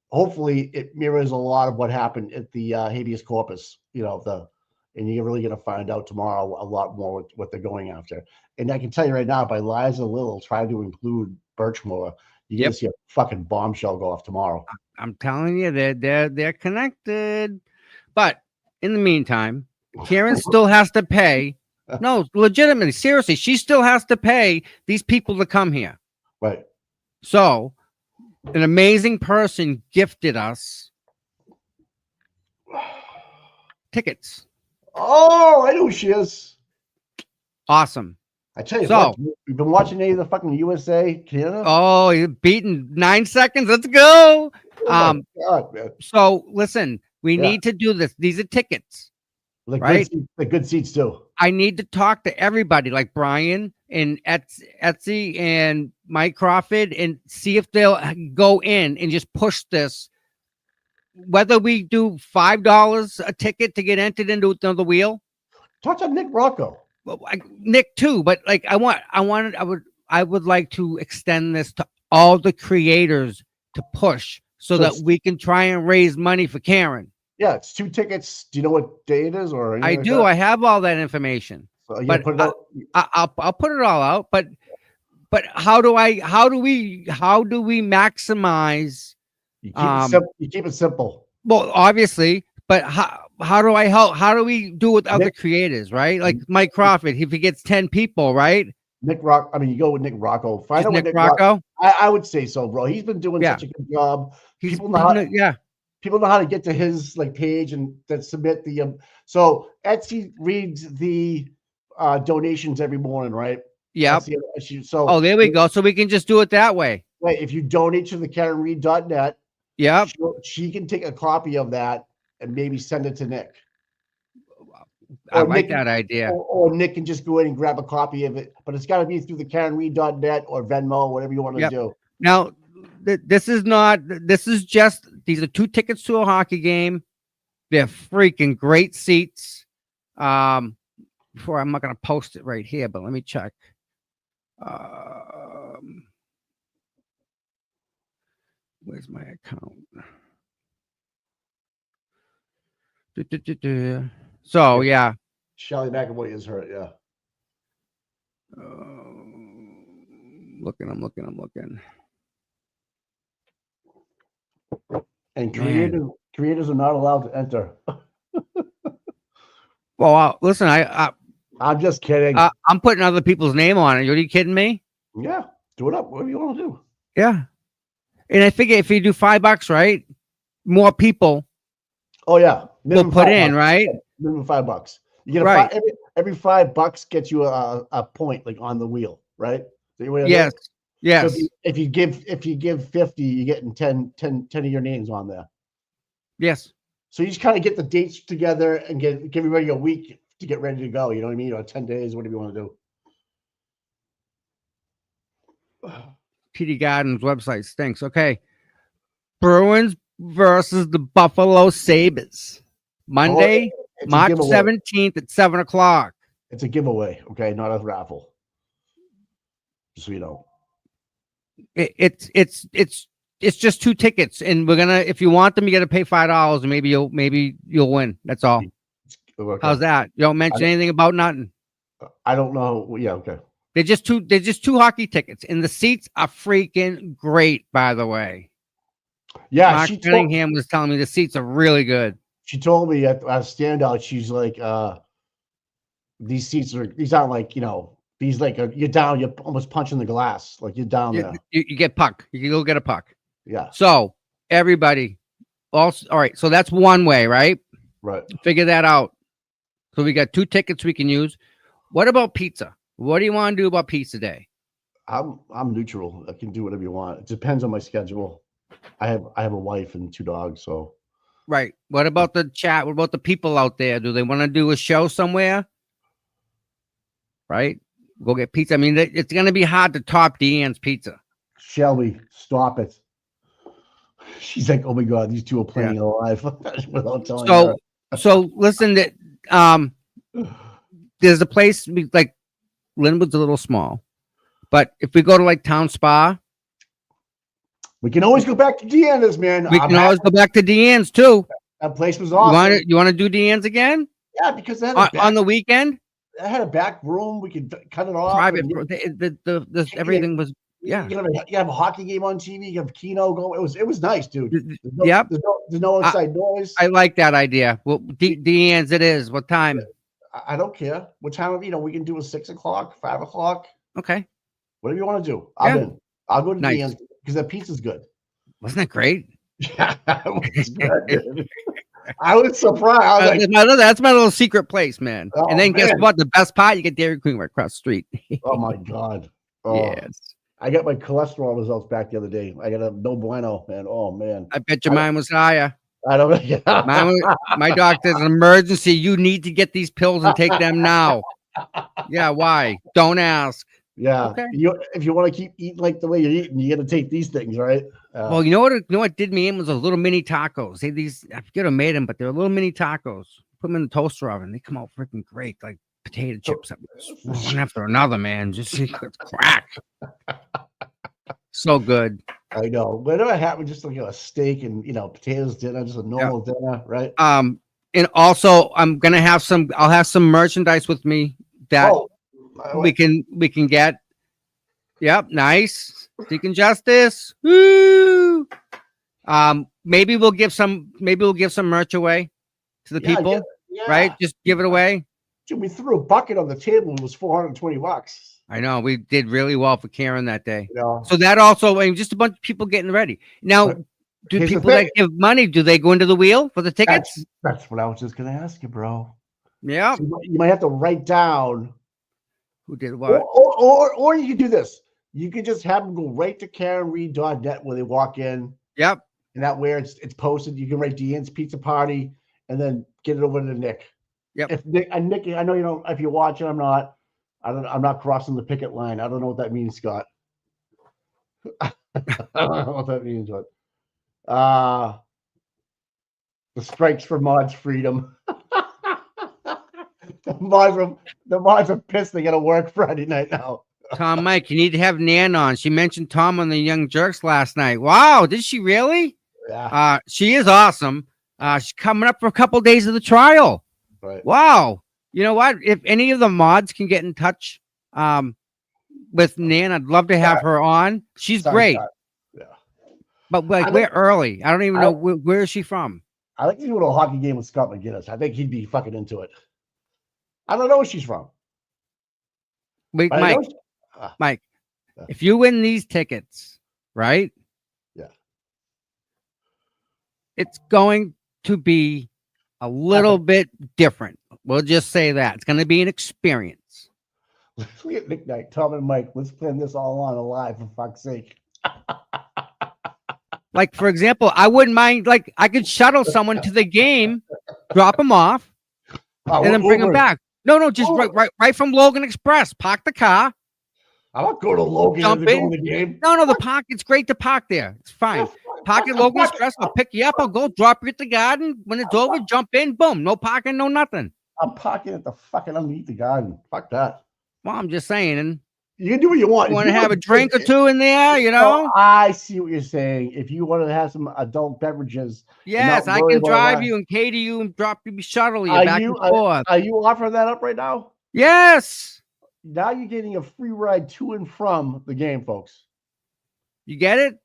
Hopefully it mirrors a lot of what happened at the habeas corpus, and you're really going to find out tomorrow a lot more what they're going after. And I can tell you right now, by Liza Little trying to include Birchmore, you're going to see a fucking bombshell go off tomorrow. I'm telling you, they're connected. But in the meantime, Karen still has to pay. No, legitimately, seriously, she still has to pay these people to come here. Right. So an amazing person gifted us tickets. Oh, I know who she is. Awesome. I tell you So, what, you've been watching any of the fucking USA, Canada? Oh, you're beating 9 seconds. Let's go. Oh my God, man. So listen, we need to do this. These are tickets. Right? The good seats too. I need to talk to everybody like Brian and Etsy and Mike Crawford and see if they'll go in and just push this. Whether we do $5 a ticket to get entered into another wheel. Talk to Nick Rocco. Well, Nick too, but like I would like to extend this to all the creators to push so that we can try and raise money for Karen. Yeah, it's 2 tickets. Do you know what day it is? Or I do. I have all that information. So but put it out? I'll put it all out. But how do we maximize? You keep it simple. Well, obviously, but how do I help? How do we do with other creators, right? Like Mike Crawford, if he gets 10 people, right? You go with Nick Rocco. Find out Nick Nick Rocco. I would say so, bro. He's been doing such a good job. People know how to get to his page and then submit the. So Etsy reads the donations every morning, right? Yeah. So there we go. So we can just do it that way. Right. If you donate to the KarenReed.net, yeah, she can take a copy of that and maybe send it to Nick. I like that idea. Or Nick can just go in and grab a copy of it, but it's got to be through the KarenReed.net or Venmo, whatever you want to do. Now, these are 2 tickets to a hockey game. They're freaking great seats. I'm not going to post it right here, but let me check. Where's my account? So yeah, Shelly McAvoy is hurt. Yeah. I'm looking. And creators are not allowed to enter. Well, listen, I'm just kidding. I'm putting other people's name on it. Are you kidding me? Yeah, do it up. Whatever you want to do. Yeah, and I figure if you do $5, right, more people. Oh yeah, will put in, right? Minimum $5. You get every $5 gets you a point on the wheel, right? Yes. Yes. So if you give 50, you're getting 10 of your names on there. Yes. So you just kind of get the dates together and give everybody a week to get ready to go. You know what I mean? Or 10 days, whatever you want to do. TD Garden's website stinks. Okay. Bruins versus the Buffalo Sabres. Monday. It's a March giveaway. 17th at 7:00. It's a giveaway, okay, not a raffle. Just so you know. It's just 2 tickets, and we're gonna. If you want them, you got to pay $5, and maybe you'll win. That's all. Okay. How's that? You don't mention anything about nothing. I don't know. Yeah, okay. They're just two hockey tickets, and the seats are freaking great. By the way, Yeah, Mark Cunningham was telling me the seats are really good. she told me at standout, she's like, these aren't like, these like you're down, you're almost punching the glass, like you're down there. You get puck. You can go get a puck. Yeah, So everybody, also, all right. So that's one way, right? right. Figure that out. So we got 2 tickets we can use. What about pizza? What do you want to do about pizza day? I'm neutral. I can do whatever you want. It depends on my schedule. I have a wife and 2 dogs, so Right. What about the chat? What about the people out there? Do they want to do a show somewhere? Right. Go get pizza. I mean, it's going to be hard to top Deanne's pizza. Shelby, stop it. She's like, oh my god, these 2 are playing alive without telling her. So listen, that there's a place like Linwood's a little small, but if we go to like Town Spa, We can always go back to Deanna's, man. we can always go back to Deanne's too. That place was awesome. You want to do Deanne's again? Yeah, because they had On the weekend? I had a back room. We could cut it off. Private. and The everything was you have a hockey game on TV. You have Keno going. It was nice, dude. Yep. There's no outside noise. I like that idea. Well, Deanne's it is. What time? I don't care what time. We can do a 6 o'clock, 5 o'clock, Okay. whatever you want to do. I'll go to Nice. Deanne's because that pizza's good. Wasn't that great? Yeah, it was good, dude. I was surprised. I was like, That's my little secret place, man. Oh, And then guess man. what? The best part, you get Dairy Queen right across the street. oh my god. Oh, Yes. I got my cholesterol results back the other day. I got a no bueno, man. Oh man. I bet you mine was higher. I don't know. Yeah. My doctor's an emergency. You need to get these pills and take them now. Yeah, why? Don't ask. Yeah. Okay. If you want to keep eating like the way you're eating, you got to take these things, right? Well, you know what did me in was those little mini tacos. I forget who made them, but they're little mini tacos. Put them in the toaster oven. They come out freaking great, like potato chips. One after another, man. Just crack. So good. I know. Whenever I have just like a steak and potatoes dinner, just a normal dinner, right? And also I'm gonna have I'll have some merchandise with me that we can get. Yep, nice. Seeking justice. Woo! Maybe we'll give some merch away to the people, right? Just give it away. Dude, we threw a bucket on the table. It was $420. I know we did really well for Karen that day. You know? So that also, I mean, just a bunch of people getting ready. Now, do Here's the people that thing. give money, do they go into the wheel for the tickets? That's what I was just gonna ask you, bro. Yeah. So you might have to write down, Who did what? or you could do this. You could just have them go right to KarenReed.net where they walk in, Yep. and that where it's posted. You can write Deanne's Pizza Party, and then get it over to Nick. Yep. If Nick, I know you don't. If you're watching, I'm not crossing the picket line. I don't know what that means, Scott. I don't know what that means, but the strikes for mods freedom. the mods are pissed. They got to work Friday night now. Tom, Mike, you need to have Nan on. She mentioned Tom on the Young Jerks last night. Wow, did she really? Yeah. She is awesome. She's coming up for a couple days of the trial. Right. Wow. You know what? If any of the mods can get in touch with Nan, I'd love to have her on. She's Sorry, great. Scott. Yeah. But like we're early. I don't even know where is she from. I like to do a little hockey game with Scott McGinnis. I think he'd be fucking into it. I don't know where she's from. Wait, But I Mike. know Mike, Yeah. if you win these tickets, right? Yeah. It's going to be a little bit different. We'll just say that. It's going to be an experience. Look at Nick Knight, Tom and Mike. Let's plan this all on live for fuck's sake. Like, for example, I wouldn't mind, like, I could shuttle someone to the game, drop them off, and then bring them back. No, just right from Logan Express. Park the car, I'm not going to Logan Jump to go in. to the game. No, the park. It's great to park there. It's fine. Park at Logan Express. I'll pick you up. I'll go drop you at the garden. When it's over, jump in. Boom. No parking. No nothing. I'm parking at the fucking underneath the garden. Fuck that. Well, I'm just saying. And You can do what you want. you If want to you have a drink or two in there, you Oh, know? I see what you're saying. If you want to have some adult beverages, Yes, not I worry can about drive that. you and cater you and drop you, shuttle you Are back you and forth. are you offering that up right now? Yes. Now you're getting a free ride to and from the game, folks. You get it?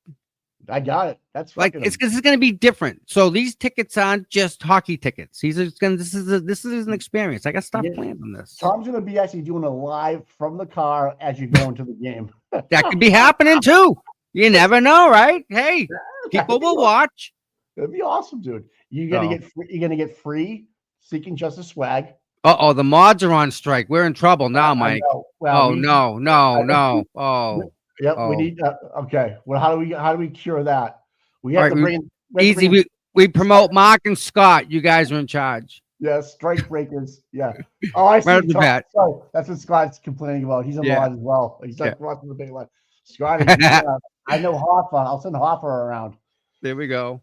I got it. That's Like fucking it's because it's going to be different. So these tickets aren't just hockey tickets. These are going. This is an experience. I got stuff Yeah. planned on this. Tom's gonna be actually doing a live from the car as you go into the game. That could be happening too. You never know, right? Hey, people will watch. It'd be awesome, dude. You're gonna No. get free, you're gonna get free Seeking Justice swag. Oh, the mods are on strike. We're in trouble now, I Mike. know. Well, Oh no. Oh, Yep, Oh. we need. Okay. Well, how do we cure that? We All have right, to bring we have to easy. bring- We promote Mark and Scott. You guys are in charge. Yeah, strike breakers. Yeah. Oh, I see. Right off the Tom. bat. Sorry, that's what Scott's complaining about. He's a Yeah. mod as well. He's like Yeah. crossing the big line. Scott, I know Hoffa. I'll send Hoffa around. There we go.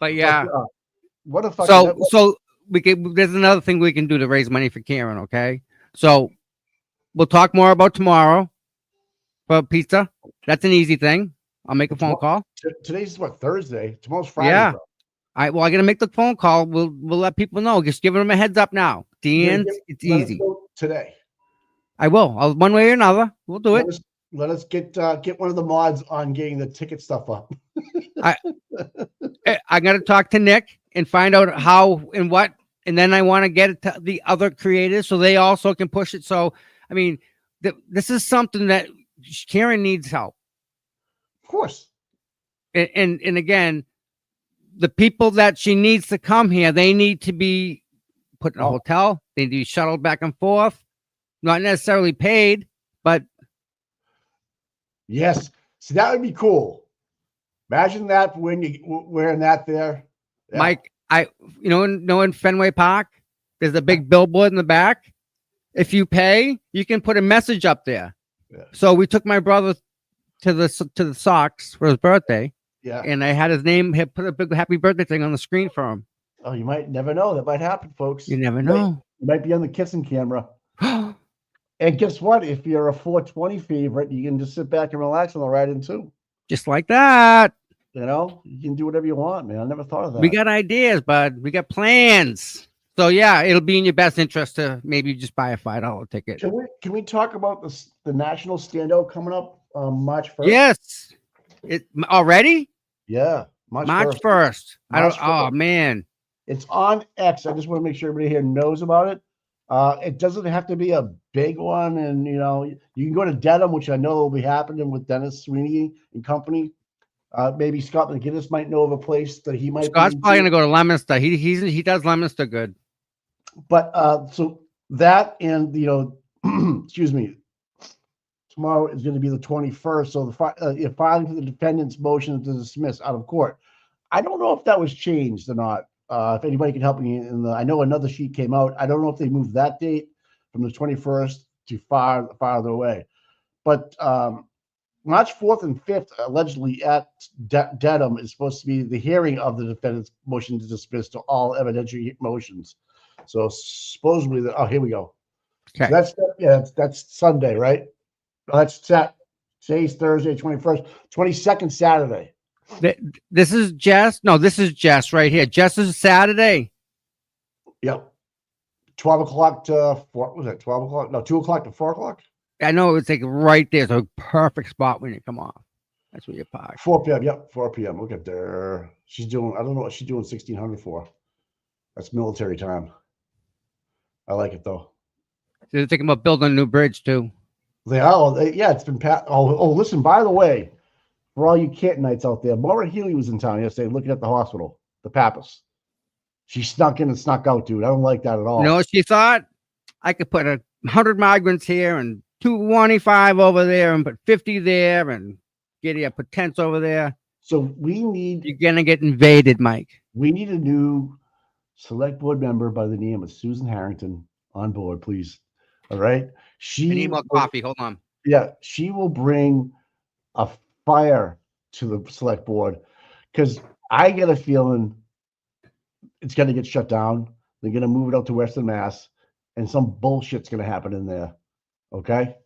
But yeah, But, what a fucking. so we can. There's another thing we can do to raise money for Karen. Okay, so we'll talk more about tomorrow for pizza. That's an easy thing. I'll make a phone call. Today's what, Thursday? Tomorrow's Friday. Yeah. bro. Well, I gotta make the phone call. We'll let people know. Just giving them a heads up now. The Yeah, end. yeah, It's Let us easy. know today. I will. One way or another. We'll do it. Let us get one of the mods on getting the ticket stuff up. I got to talk to Nick and find out how and what, and then I want to get it to the other creators so they also can push it. So, I mean, this is something that Karen needs help. Of course. And again, the people that she needs to come here, they need to be put in a hotel. They need to be shuttled back and forth, not necessarily paid, but Yes. See, that would be cool. Imagine that when you wearing that there. Yeah. Mike, in Fenway Park, there's a big billboard in the back. If you pay, you can put a message up there. Yeah. So we took my brother to the Sox for his birthday, Yeah. and I had his name. Had put a big happy birthday thing on the screen for him. Oh, you might never know. That might happen, folks. You never know. You might be on the kissing camera. And guess what? If you're a 420 favorite, you can just sit back and relax on the ride in too. Just like that. You know, you can do whatever you want, man. I never thought of that. We got ideas, bud. We got plans. So yeah, it'll be in your best interest to maybe just buy a $5 ticket. Can we talk about the national standout coming up March 1st? Yes. It already Yeah. March 1st. 1st. I don't. March Oh 1st. man. It's on X. I just want to make sure everybody here knows about it. It doesn't have to be a big one, and you can go to Dedham, which I know will be happening with Dennis Sweeney and company. Maybe Scott McGinnis might know of a place that he might. Scott's be probably into. gonna go to Leominster. He does Leominster good. But so that and excuse me, tomorrow is going to be the 21st. So the filing for the defendant's motion to dismiss out of court. I don't know if that was changed or not. If anybody can help me, I know another sheet came out. I don't know if they moved that date from the 21st to farther away. But March 4th and 5th, allegedly at Dedham, is supposed to be the hearing of the defendant's motion to dismiss to all evidentiary motions. So supposedly, here we go. Okay. So that's Sunday, right? That's set. Today's Thursday, 21st, 22nd, Saturday. This is Jess. No, this is Jess right here. Jess is Saturday. Yep. 12 o'clock to 4. Was that 12 o'clock? No, 2 o'clock to 4 o'clock. I know it's like right there. It's a perfect spot when you come off. That's where you park. 4 p.m. Yep, 4 p.m. Look at there. She's doing. I don't know what she's doing 1600 for. That's military time. I like it though. They're thinking about building a new bridge too. Yeah, it's been passed. Oh, listen. By the way, for all you Cantonites out there, Maura Healy was in town yesterday looking at the hospital, the Pappas. She snuck in and snuck out, dude. I don't like that at all. You know what she thought? I could put 100 migrants here and 225 over there and put 50 there and put tents over there. So you're gonna get invaded, Mike. We need a new select board member by the name of Susan Harrington on board, please. All right. I need more coffee. Hold on. Yeah, she will bring a fire to the select board because I get a feeling it's going to get shut down. They're going to move it out to Western Mass, and some bullshit's going to happen in there. Okay,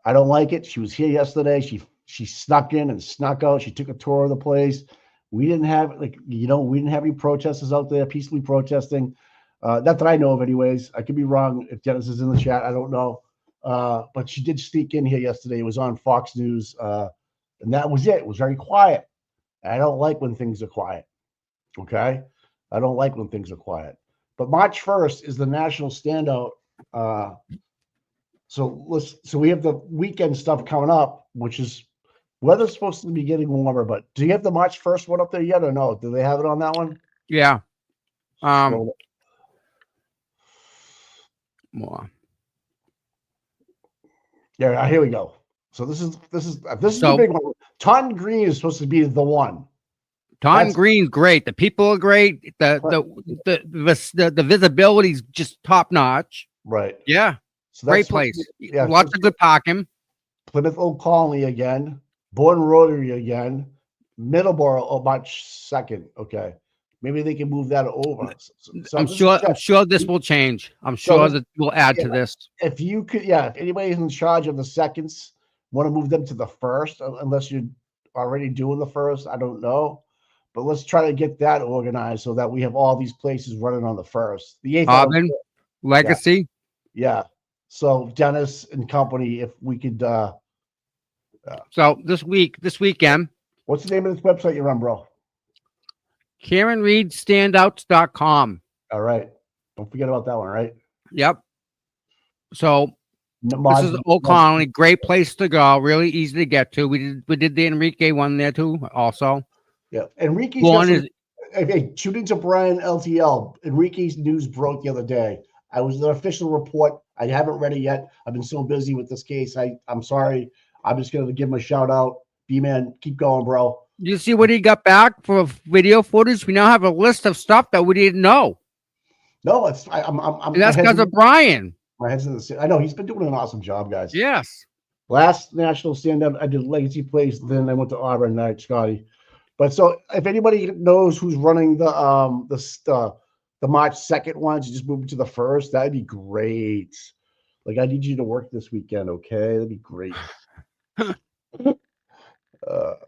I don't like it. She was here yesterday. She snuck in and snuck out. She took a tour of the place. We didn't have we didn't have any protesters out there peacefully protesting. Not that I know of, anyways. I could be wrong. If Dennis is in the chat, I don't know. But she did sneak in here yesterday. It was on Fox News, and that was it. It was very quiet. I don't like when things are quiet. Okay, I don't like when things are quiet. But March 1st is the national standout. So we have the weekend stuff coming up, which is weather's supposed to be getting warmer. But do you have the March 1st one up there yet, or no? Do they have it on that one? Yeah. Scroll. More. Yeah, here we go. So this is the So- big one. Taunton Green is supposed to be the one. Taunton That's- Green's great. The people are great. The visibility's just top notch. Right. Yeah, So great that's supposed place. to be- yeah, Lots of good parking. Plymouth Old Colony again. Borden Rotary again. Middleborough March 2nd. Okay. Maybe they can move that over. So I'm this is sure. I'm just- sure this will change. I'm So sure this- that we'll add to yeah. this. if you could, if anybody's in charge of the seconds, want to move them to the first, unless you're already doing the first, I don't know. But let's try to get that organized so that we have all these places running on the first. The 8th, I don't Auburn, care. Legacy. Yeah. So Dennis and company, if we could, So this weekend, what's the name of this website you're on, bro? KarenReedStandouts.com. All right. Don't forget about that one, right? Yep. So this is Old Colony, great place to go. Really easy to get to. We did the Enrique one there too. Also, Yeah. Enrique's one got is hey, shooting to Brian LTL. Enrique's news broke the other day. I was an official report. I haven't read it yet. I've been so busy with this case. I'm sorry. I'm just going to give him a shout out. B-man, keep going, bro. you see what he got back for video footage. We now have a list of stuff that we didn't know. No, I'm And that's my because of Brian. my head's in the I know he's been doing an awesome job, guys. Yes. Last national stand-up, I did Legacy Place, then I went to Auburn night, Scotty. But so if anybody knows who's running the March 2nd ones, you just move it to the first. That'd be great. Like I need you to work this weekend, okay? That'd be great.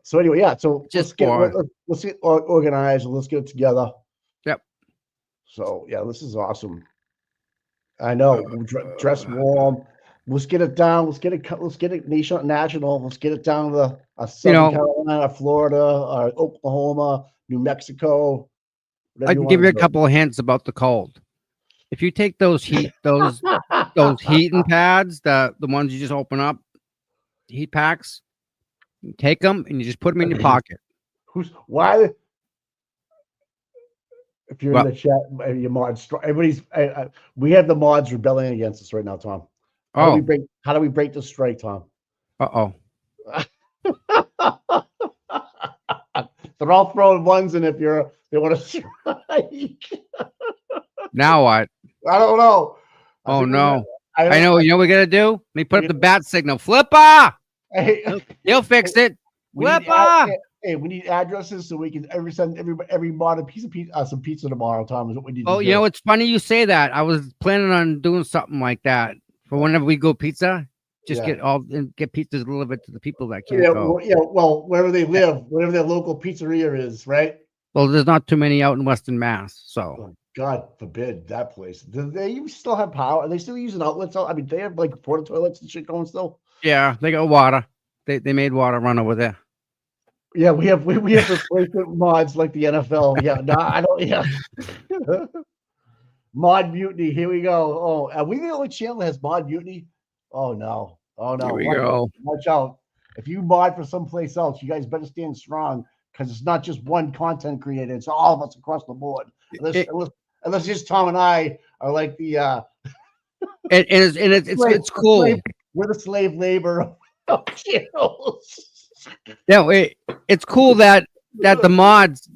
So anyway, yeah. So Just boring. let's get organized and let's get it together. Yep. So yeah, this is awesome. I know. Dress warm. Let's get it down. Let's get it national. Let's get it down to Southern Carolina, Florida, Oklahoma, New Mexico. I can give you a couple of hints about the cold. If you take those heating pads, the ones you just open up, heat packs, you take them and you just put them in your pocket. Why? If you're Well- in the chat, your mods, everybody's. We have the mods rebelling against us right now, Tom. How do we break the strike, Tom? Uh-oh. They're all throwing ones in if they want to strike. Now what? I don't know. Oh no. I I know. You know what we gotta do? Let me put up the bat signal. Flipper! Hey, He'll fix it. we need Flipper! hey, we need addresses so we can send every mod a piece of some pizza tomorrow, Tom, is what we need Oh, to do. you know, it's funny you say that. I was planning on doing something like that for whenever we go pizza. Just Yeah. get pizzas delivered to the people that can't Yeah, go. well, wherever they live, whatever their local pizzeria is, right? Well, there's not too many out in Western Mass, so Oh, God forbid that place. Do they still have power? Are they still using outlets? I mean, they have like porta toilets and shit going still. yeah, they got water. They made water run over there. Yeah, we have replacement mods like the NFL. Yeah, no, I don't. Yeah, Mod Mutiny. Here we go. Oh, are we the only channel that has Mod Mutiny? Oh no. Oh no. Here we watch go. Out. Watch out. If you mod for someplace else, you guys better stand strong because it's not just one content creator; it's all of us across the board. Unless just Tom and I are like the It's cool. We're the slave labor of channels. Yeah, it's cool that the mods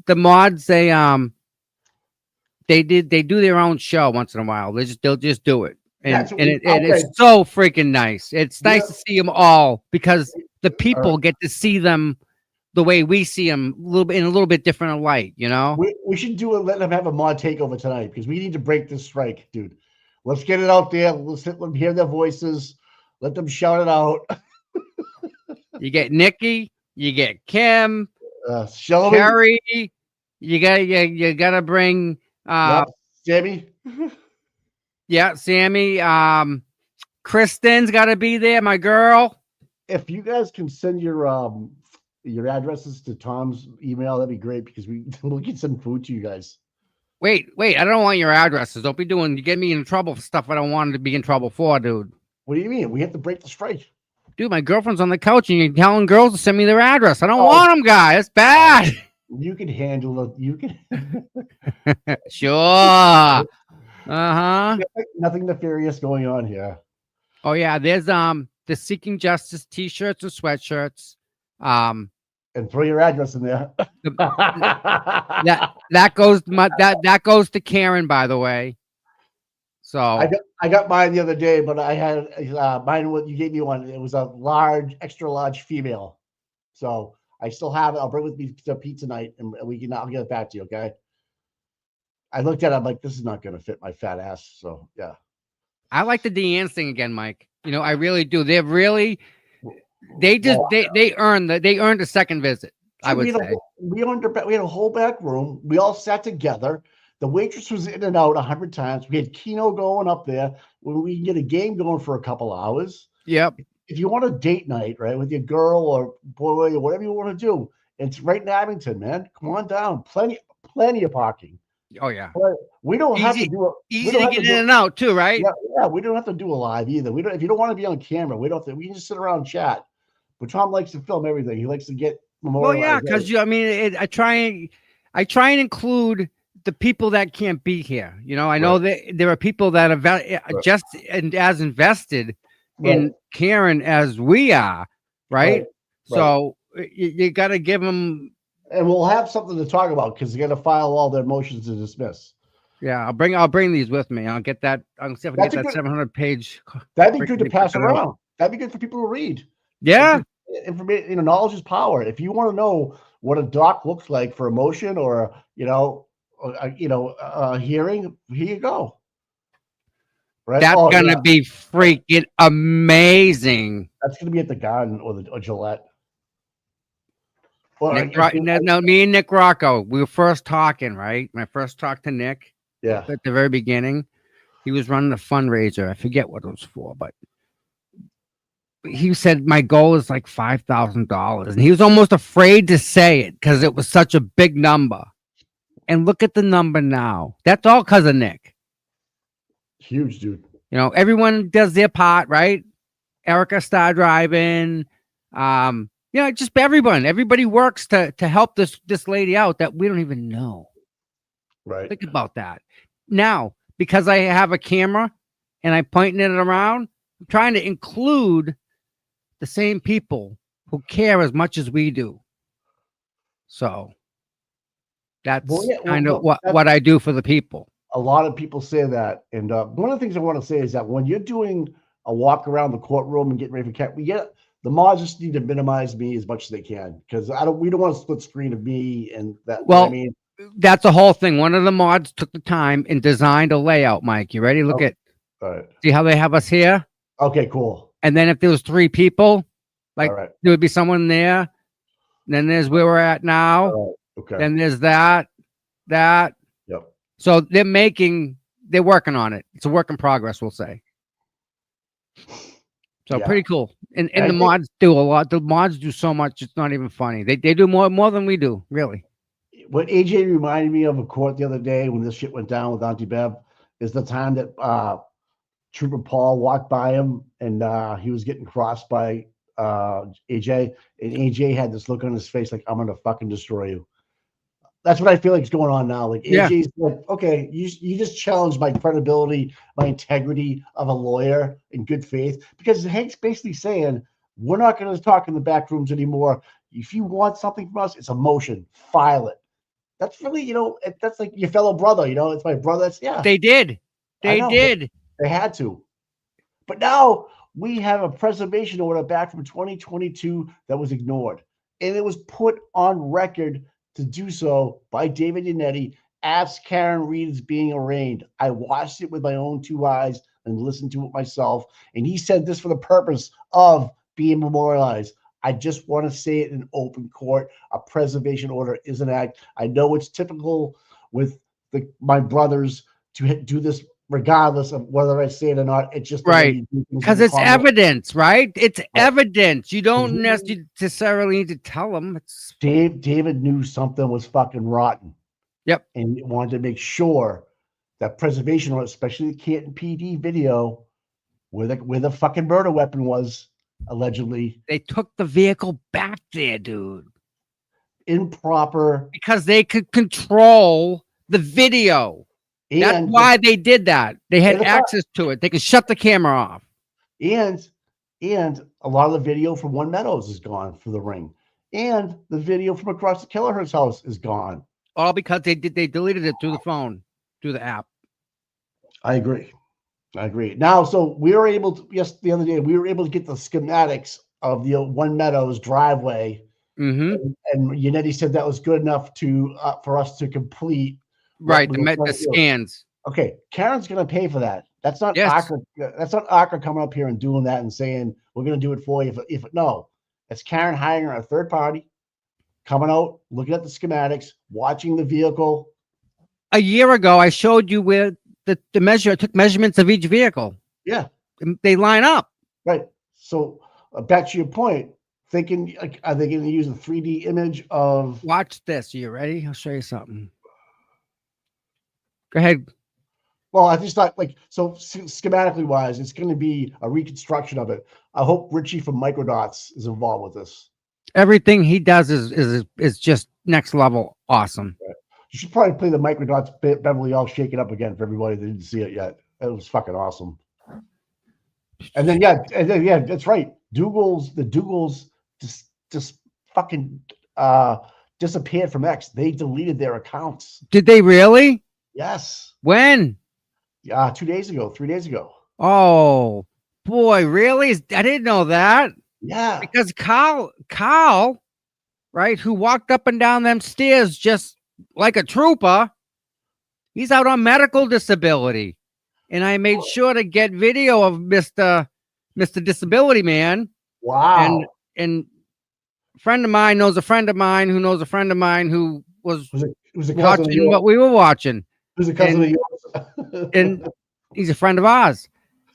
they do their own show once in a while. They'll just do it. And, That's what and, we- it, and okay. it's so freaking nice. It's nice Yeah. to see them all because the right. people get to see them the way we see them, a little bit in a little bit different light, you know. We should do it. Let them have a mod takeover tonight because we need to break this strike, dude. Let's get it out there. Let's let them hear their voices. Let them shout it out. You get Nikki, you get Kim, Shelby, Carrie. You gotta bring yep, Sammy. yeah, Sammy. Kristen's gotta be there, my girl. If you guys can send your addresses to Tom's email, that'd be great because we'll get some food to you guys. Wait, I don't want your addresses. Don't be you get me in trouble for stuff I don't want to be in trouble for, dude. What do you mean? We have to break the strike. Dude, my girlfriend's on the couch and you're telling girls to send me their address. I don't want them, guys. It's bad. You can handle it. You can. Sure. Uh-huh. Nothing nefarious going on here. Oh yeah, there's the Seeking Justice t-shirts and sweatshirts. And throw your address in there. That goes that goes to Karen, by the way. So I got mine the other day, but I had mine. What you gave me one? It was a large, extra large female. So I still have it. I'll bring with me to pizza night, and I'll get it back to you. Okay. I looked at it. I'm like, this is not going to fit my fat ass. So yeah. I like the Deanne's thing again, Mike. You know, I really do. They earned the second visit. I would say we had a whole back room. We all sat together. The waitress was in and out 100 times. We had Keno going up there when we can get a game going for a couple hours. Yep. If you want a date night, right, with your girl or boy or whatever you want to do, it's right in Abington, man. Come on down. Plenty of parking. Oh yeah. But we don't have to do it. Easy to get in and out too, right? Yeah, we don't have to do a live either. We don't. If you don't want to be on camera, we don't. We can just sit around and chat. But Tom likes to film everything. He likes to get. Well, yeah, because I try and include the people that can't be here. You know, I know that there are people that are just and as invested in Karen as we are, right? So you got to give them. And we'll have something to talk about because they're going to file all their motions to dismiss. Yeah, I'll bring these with me. I'll get that. I'll see if I can get that 700-page. That'd be good to pass around. That'd be good for people to read. Yeah. Information, knowledge is power. If you want to know what a doc looks like for a motion or a hearing, here you go. Right? That's gonna be freaking amazing. That's gonna be at the Garden or Gillette. Well, now, me and Nick Rocco, we were first talking, right? When I first talked to Nick, yeah, at the very beginning, he was running a fundraiser. I forget what it was for, but he said my goal is like $5,000, and he was almost afraid to say it because it was such a big number. And look at the number now. That's all because of Nick. Huge, dude. You know, everyone does their part, right? Erica Star Driving, you know, just everybody works to help this lady out that we don't even know. Right. Think about that. Now, because I have a camera and I'm pointing it around, I'm trying to include the same people who care as much as we do. So that's kind of what I do for the people. A lot of people say that. And one of the things I want to say is that when you're doing a walk around the courtroom and getting ready for the mods just need to minimize me as much as they can because we don't want a split screen of me and that. Well, I mean, that's the whole thing. One of the mods took the time and designed a layout. Mike, you ready? Look at. See how they have us here? Okay, cool. And then if there was 3 people, like there would be someone there. Then there's where we're at now. Okay. Then there's that. Yep. So they're working on it. It's a work in progress, we'll say. So pretty cool. And the mods do a lot. The mods do so much. It's not even funny. They do more than we do, really. What AJ reminded me of a court the other day when this shit went down with Auntie Bev is the time that Trooper Paul walked by him and he was getting crossed by AJ, and AJ had this look on his face like, I'm gonna fucking destroy you. That's what I feel like is going on now. Like AJ's like, okay, you just challenged my credibility, my integrity of a lawyer in good faith, because Hank's basically saying we're not going to talk in the back rooms anymore. If you want something from us, it's a motion. File it. That's really, that's like your fellow brother. It's my brother. They did. They had to. But now we have a preservation order back from 2022 that was ignored. And it was put on record to do so by David Yannetti as Karen Reed is being arraigned. I watched it with my own two eyes and listened to it myself. And he said this for the purpose of being memorialized. I just want to say it in open court. A preservation order is an act. I know it's typical with my brothers to do this regardless of whether I say it or not. It's just the way Right. you do things in Because the it's Commonwealth. evidence, right? It's evidence. You don't Mhm. necessarily need to tell them. It's David knew something was fucking rotten. Yep. And wanted to make sure that preservation order, especially the Canton PD video, where the fucking murder weapon was allegedly they took the vehicle back there, dude, improper. because they could control the video. That's And why they did that. They had and the- access to it. They could shut the camera off. and a lot of the video from One Meadows is gone for the ring. And the video from across the Kelleher's house is gone. All because they deleted it through the phone, through the app. I agree. Now, so we were able to, the other day, we were able to get the schematics of the One Meadows driveway. Mm-hmm. And Yannetti said that was good enough to for us to complete. Right. we were trying The to do. scans. Okay, Karen's going to pay for that. That's not Yes. Akra. That's not Akra coming up here and doing that and saying we're going to do it for you. If no, it's Karen hiring a third party, coming out, looking at the schematics, watching the vehicle. A year ago, I showed you where the measure. I took measurements of each vehicle. Yeah, And they line up. right. So back to your point, thinking like, are they going to use a 3D image of? Watch this. You ready? I'll show you something. Go ahead. Well, I just thought like so schematically wise, it's going to be a reconstruction of it. I hope Richie from Microdots is involved with this. Everything he does is just next level awesome. You should probably play the Microdots Beverly all shake it up again for everybody that didn't see it yet. It was fucking awesome. And then yeah, that's right. The Dougals just fucking disappeared from X. They deleted their accounts. Did they really? Yes. When? 3 days ago. Oh boy, really? I didn't know that. Yeah. Because Carl, right, who walked up and down them stairs just like a trooper, he's out on medical disability. And I made sure to get video of Mr. Disability Man. Wow. And a friend of mine knows a friend of mine who knows a friend of mine who was it was a cousin of watching yours. what we were watching. It was a cousin of yours. And he's a friend of ours.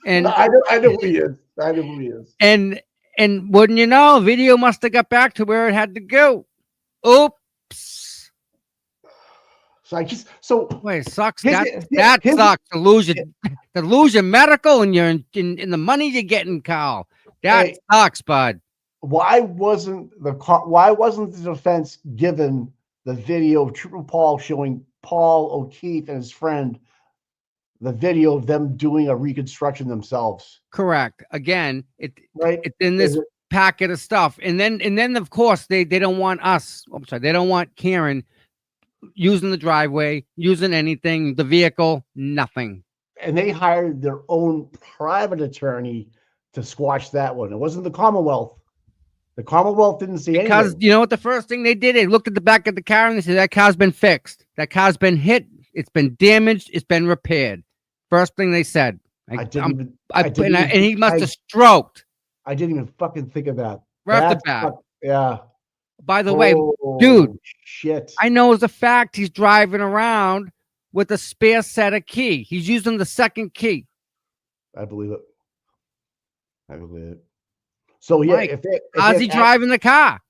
And I know who he is. I know who he is. and wouldn't you know, video must have got back to where it had to go. Oops. So I just so Boy, it sucks. His- That his- sucks to lose your medical and you're in the money you're getting, Carl. That Hey. sucks, bud. why wasn't the defense given the video of Trooper Paul showing Paul O'Keefe and his friend the video of them doing a reconstruction themselves? Correct. Again, Right? it's in this Is it- packet of stuff. And then of course they don't want us. I'm sorry, they don't want Karen using the driveway, using anything, the vehicle, nothing. and they hired their own private attorney to squash that one. It wasn't the Commonwealth. The Commonwealth didn't see Because anything. you know what the first thing they did? They looked at the back of the car and they said, that car's been fixed. That car's been hit. It's been damaged. It's been repaired. First thing they said. I didn't even. And he must have stroked I didn't even fucking think of that. right off the That's bat. Yeah. By the way, Oh, dude, shit. I know as a fact he's driving around with a spare set of key. He's using the second key. I believe it. So yeah, Mike, if it, How's he driving the car?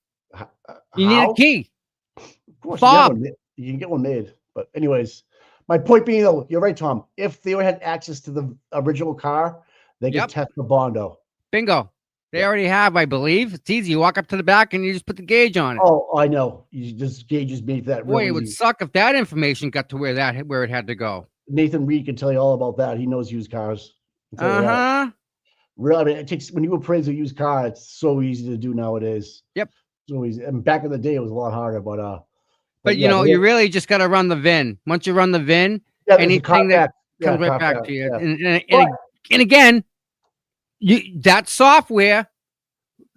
You need a key. Of course, Bob. you can get one made. But anyways, my point being though, you're right, Tom. If they had access to the original car, they could Yep. test the Bondo. Bingo. They already have, I believe. It's easy. You walk up to the back and you just put the gauge on it. Oh, I know. You just gauges made that. Boy, real it would easy. suck if that information got to where it had to go. Nathan Reed can tell you all about that. He knows used cars. I'll tell you that. Uh-huh. Really, I mean, it takes when you appraise a used car, it's so easy to do nowadays. Yep. So easy. And back in the day, it was a lot harder. But you yeah, know, they- you really just got to run the VIN. Once you run the VIN, yeah, there's a anything that compact, comes yeah, right back compact, to you. yeah. And But- again, that software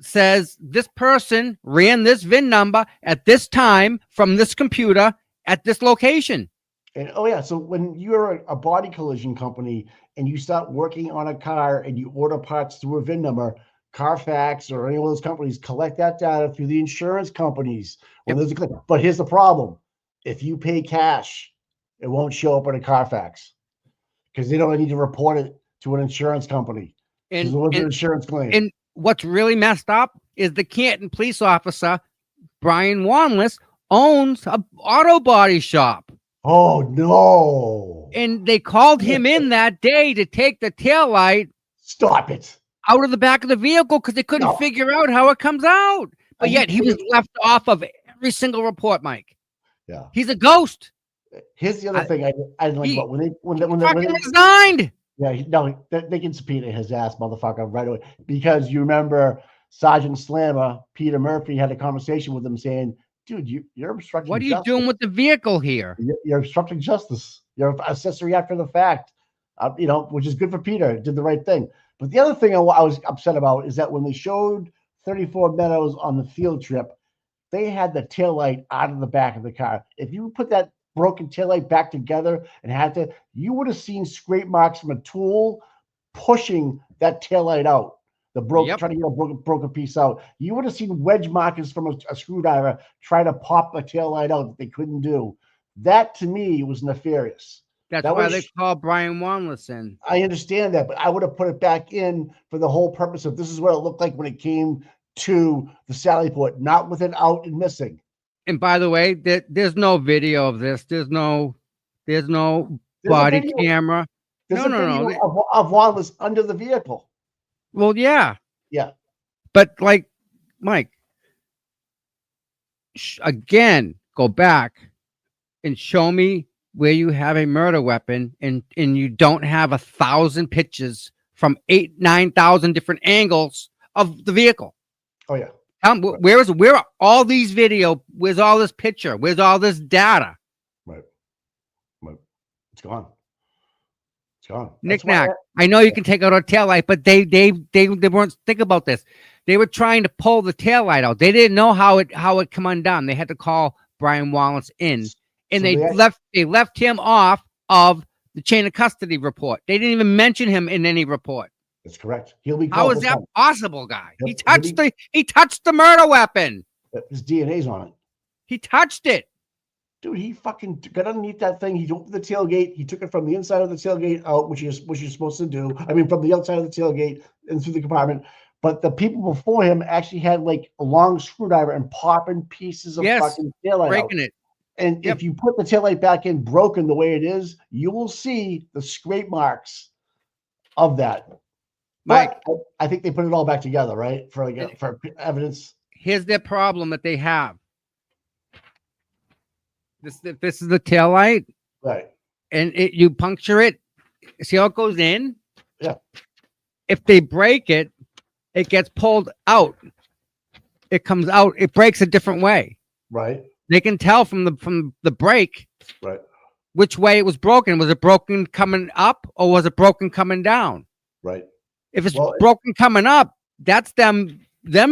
says this person ran this VIN number at this time from this computer at this location. And oh yeah, so when you're a body collision company and you start working on a car and you order parts through a VIN number, Carfax or any of those companies collect that data through the insurance companies. When there's a claim. But here's the problem: if you pay cash, it won't show up on a Carfax because they don't need to report it to an insurance company. And, It was an insurance claim. and what's really messed up is the Canton police officer, Brian Wanless, owns a auto body shop. Oh no! And they called him in that day to take the taillight Stop it! out of the back of the vehicle because they couldn't figure out how it comes out. But yet he was left off of every single report, Mike. Yeah. He's a ghost. Here's the other thing I didn't like about when Fucking resigned. Yeah, no, they can subpoena his ass, motherfucker, right away. Because you remember Sergeant Slammer, Peter Murphy, had a conversation with him saying, dude, you're obstructing What are you justice. doing with the vehicle here? You're obstructing justice. You're accessory after the fact, which is good for Peter. Did the right thing. But the other thing I was upset about is that when they showed 34 Meadows on the field trip, they had the taillight out of the back of the car. If you put that broken taillight back together and you would have seen scrape marks from a tool pushing that taillight out. Trying to get a broken piece out. You would have seen wedge markers from a screwdriver trying to pop a taillight out that they couldn't do. That to me was nefarious. That's why they call Brian Wanless in. I understand that, but I would have put it back in for the whole purpose of this is what it looked like when it came to the Sally Port, not with it out and missing. And by the way, there's no video of this. There's no body camera. There's a video of Wanless under the vehicle. Well, yeah. Yeah. But like, Mike, again, go back and show me where you have a murder weapon and you don't have 1,000 pictures from 9,000 different angles of the vehicle. Oh yeah. Where are all these video? Where's all this picture? Where's all this data? Right. It's gone. It's gone. Knick-knack. I know you can take out a taillight, but they weren't think about this. They were trying to pull the taillight out. They didn't know how it come undone. They had to call Brian Wanless in, and so they left him off of the chain of custody report. They didn't even mention him in any report. That's correct. He'll be. How is that possible, guy? He touched the murder weapon. His DNA's on it. He touched it. Dude, he fucking got underneath that thing. He opened the tailgate. He took it from the inside of the tailgate out, which you're supposed to do. I mean, from the outside of the tailgate and through the compartment. But the people before him actually had like a long screwdriver and popping pieces of fucking taillight breaking out. it. And if you put the taillight back in broken the way it is, you will see the scrape marks of that. Mike, but I think they put it all back together, right? For evidence. Here's the problem that they have. This is the tail light, right? And you puncture it. See how it goes in? Yeah. If they break it, it gets pulled out. It comes out. It breaks a different way. Right. They can tell from the break. Right. Which way it was broken. Was it broken coming up or was it broken coming down? Right. If it's broken coming up, that's them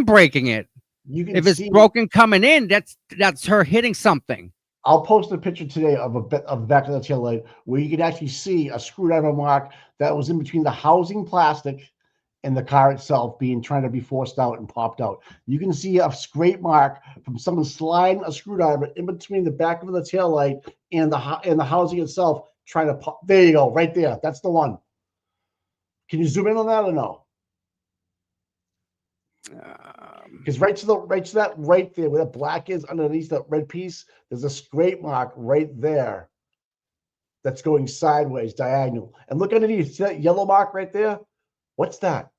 breaking it. If it's broken coming in, that's her hitting something. I'll post a picture today of the back of the tail light where you can actually see a screwdriver mark that was in between the housing plastic and the car itself trying to be forced out and popped out. You can see a scrape mark from someone sliding a screwdriver in between the back of the tail light and the housing itself trying to pop. There you go, right there. That's the one. Can you zoom in on that or no? Because right to that right there where that black is underneath that red piece, there's a scrape mark right there that's going sideways, diagonal. And look underneath, see that yellow mark right there? What's that?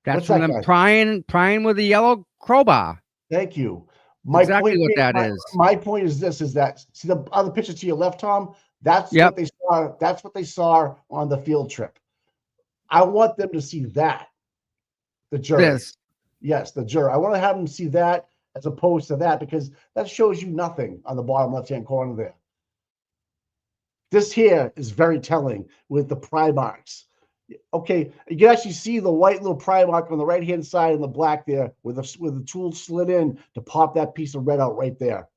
That's from them prying with a yellow crowbar. Thank you. Exactly what that is. My point is this: is that see the other picture to your left, Tom? That's what they saw. That's what they saw on the field trip. I want them to see that. The jury. Yes, the juror. I want to have them see that as opposed to that because that shows you nothing on the bottom left-hand corner there. This here is very telling with the pry marks. Okay, you can actually see the white little pry mark on the right hand side and the black there, where the tool slid in to pop that piece of red out right there.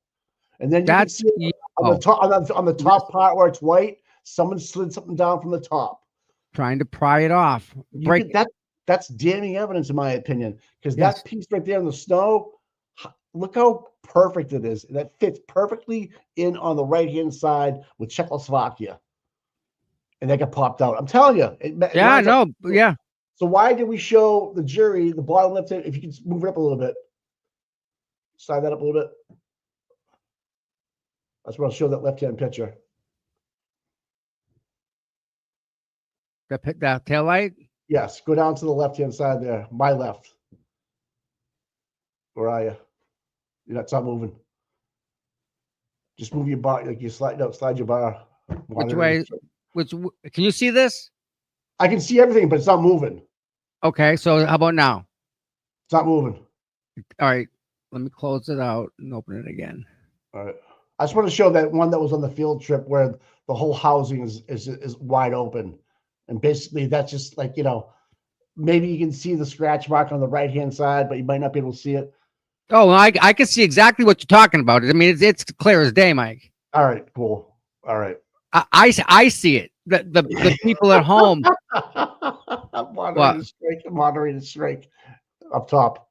And then you can That's see it on the top on the top part where it's white. Someone slid something down from the top. trying to pry it off. Break That's damning evidence, in my opinion, because Yes. that piece right there in the snow. Look how perfect it is. That fits perfectly in on the right hand side with Czechoslovakia. And that got popped out. I'm telling you. Yeah, I know. Yeah. So why did we show the jury the bottom left hand? If you can move it up a little bit, slide that up a little bit. That's what I'll show that left hand picture. The tail light. Yes, go down to the left hand side there. My left. Where are you? That's not moving. Just move your bar, like you slide your bar. Which way? Can you see this? I can see everything, but it's not moving. Okay, so how about now? It's not moving. All right, let me close it out and open it again. All right. I just want to show that one that was on the field trip where the whole housing is wide open. And basically that's just like, maybe you can see the scratch mark on the right hand side, but you might not be able to see it. Oh, well, I can see exactly what you're talking about. I mean, it's clear as day, Mike. All right, cool. All right. I see it. The people at home. Moderated strike up top.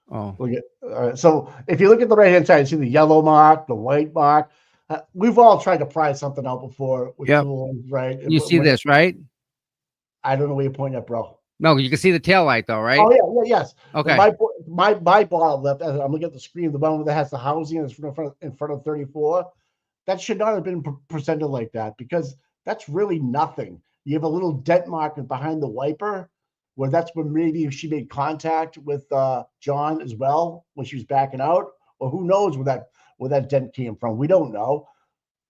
Oh, Look at all right. So if you look at the right hand side, you see the yellow mark, the white mark. We've all tried to pry something out before with tools, right? You see this, right? I don't know where you're pointing at, bro. No, you can see the tail light though, right? Oh yeah, yes. Okay. My bottom left. As I'm looking at the screen, the one that has the housing in front of 34. That should not have been presented like that because that's really nothing. You have a little dent mark behind the wiper, where that's when maybe she made contact with John as well when she was backing out, or who knows where that dent came from. We don't know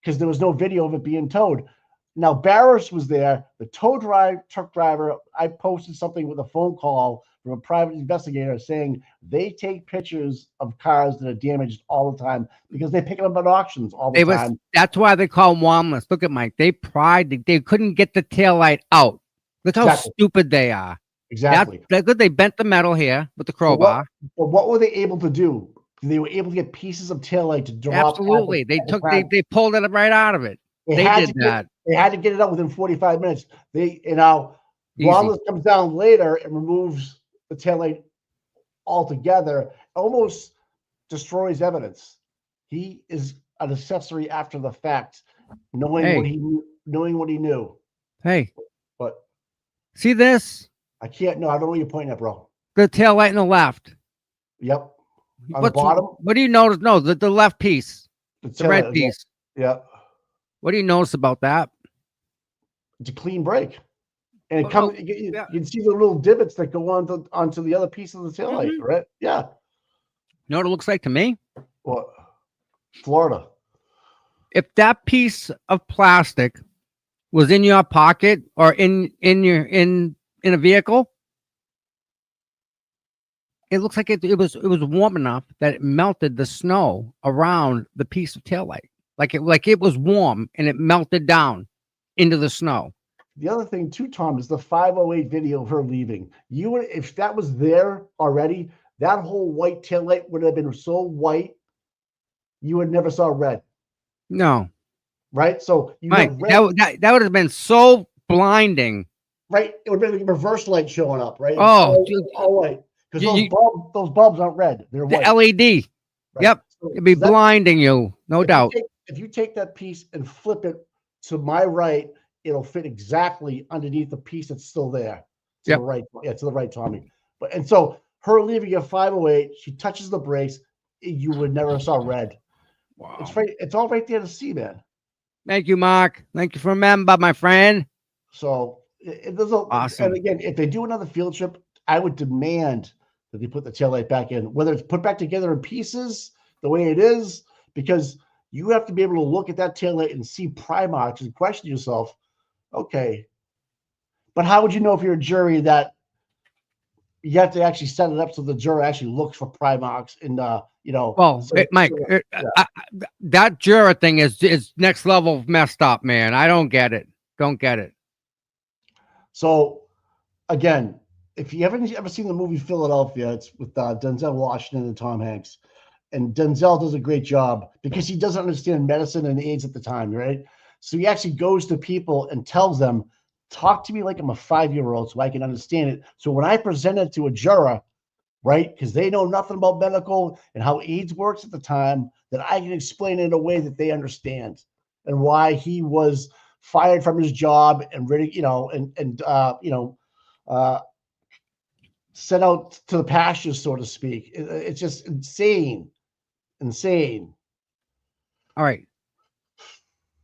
because there was no video of it being towed. Now Barris was there, the truck driver. I posted something with a phone call from a private investigator saying they take pictures of cars that are damaged all the time because they pick them up at auctions all the time. That's why they call them wombless. Look at Mike. They couldn't get the tail light out. Look how stupid they are. Exactly. That's good. They bent the metal here with the crowbar. But what were they able to do? They were able to get pieces of taillight to drop. Absolutely. They pulled it right out of it. They did that. They had to get it out within 45 minutes. Wombless comes down later and removes the taillight altogether, almost destroys evidence. He is an accessory after the fact, knowing what he knew. Hey, but see this? I can't. No, I don't know what you're pointing at, bro. The tail light on the left. Yep. On the bottom. What do you notice? No, the left piece, the red piece. Yep. What do you notice about that? It's a clean break. And it comes. You can see the little divots that go onto the other piece of the taillight, right? Yeah. You know what it looks like to me? What? Florida. If that piece of plastic was in your pocket or in a vehicle, it looks like it was warm enough that it melted the snow around the piece of taillight. Like it was warm and it melted down into the snow. The other thing too, Tom, is the 508 video of her leaving. If that was there already, that whole white taillight would have been so white, you would never saw red. No. Right? So that would have been so blinding. Right? It would have been like reverse light showing up, right? Oh, all white. Because those bulbs aren't red. They're white. The LED. Right? Yep. So, it'd be blinding you, no doubt. If you take that piece and flip it to my right, it'll fit exactly underneath the piece that's still there. To the right. Yeah, to the right, Tommy. And so her leaving at 508, she touches the brakes. You would never saw red. Wow. It's all right there to see, man. Thank you, Mark. Thank you for remembering, my friend. So there's awesome. And again, if they do another field trip, I would demand that they put the taillight back in, whether it's put back together in pieces the way it is, because you have to be able to look at that taillight and see pry marks and question yourself, okay, but how would you know if you're a jury that you have to actually set it up so the juror actually looks for pry marks and Well, Mike, that juror thing is next level messed up, man. I don't get it. Don't get it. So again, if you haven't ever seen the movie Philadelphia, it's with Denzel Washington and Tom Hanks. And Denzel does a great job because he doesn't understand medicine and AIDS at the time, right? So he actually goes to people and tells them, talk to me like I'm a 5-year-old so I can understand it. So when I present it to a juror, right, because they know nothing about medical and how AIDS works at the time, that I can explain it in a way that they understand and why he was fired from his job and really, sent out to the pastures, so to speak. It's just insane. All right.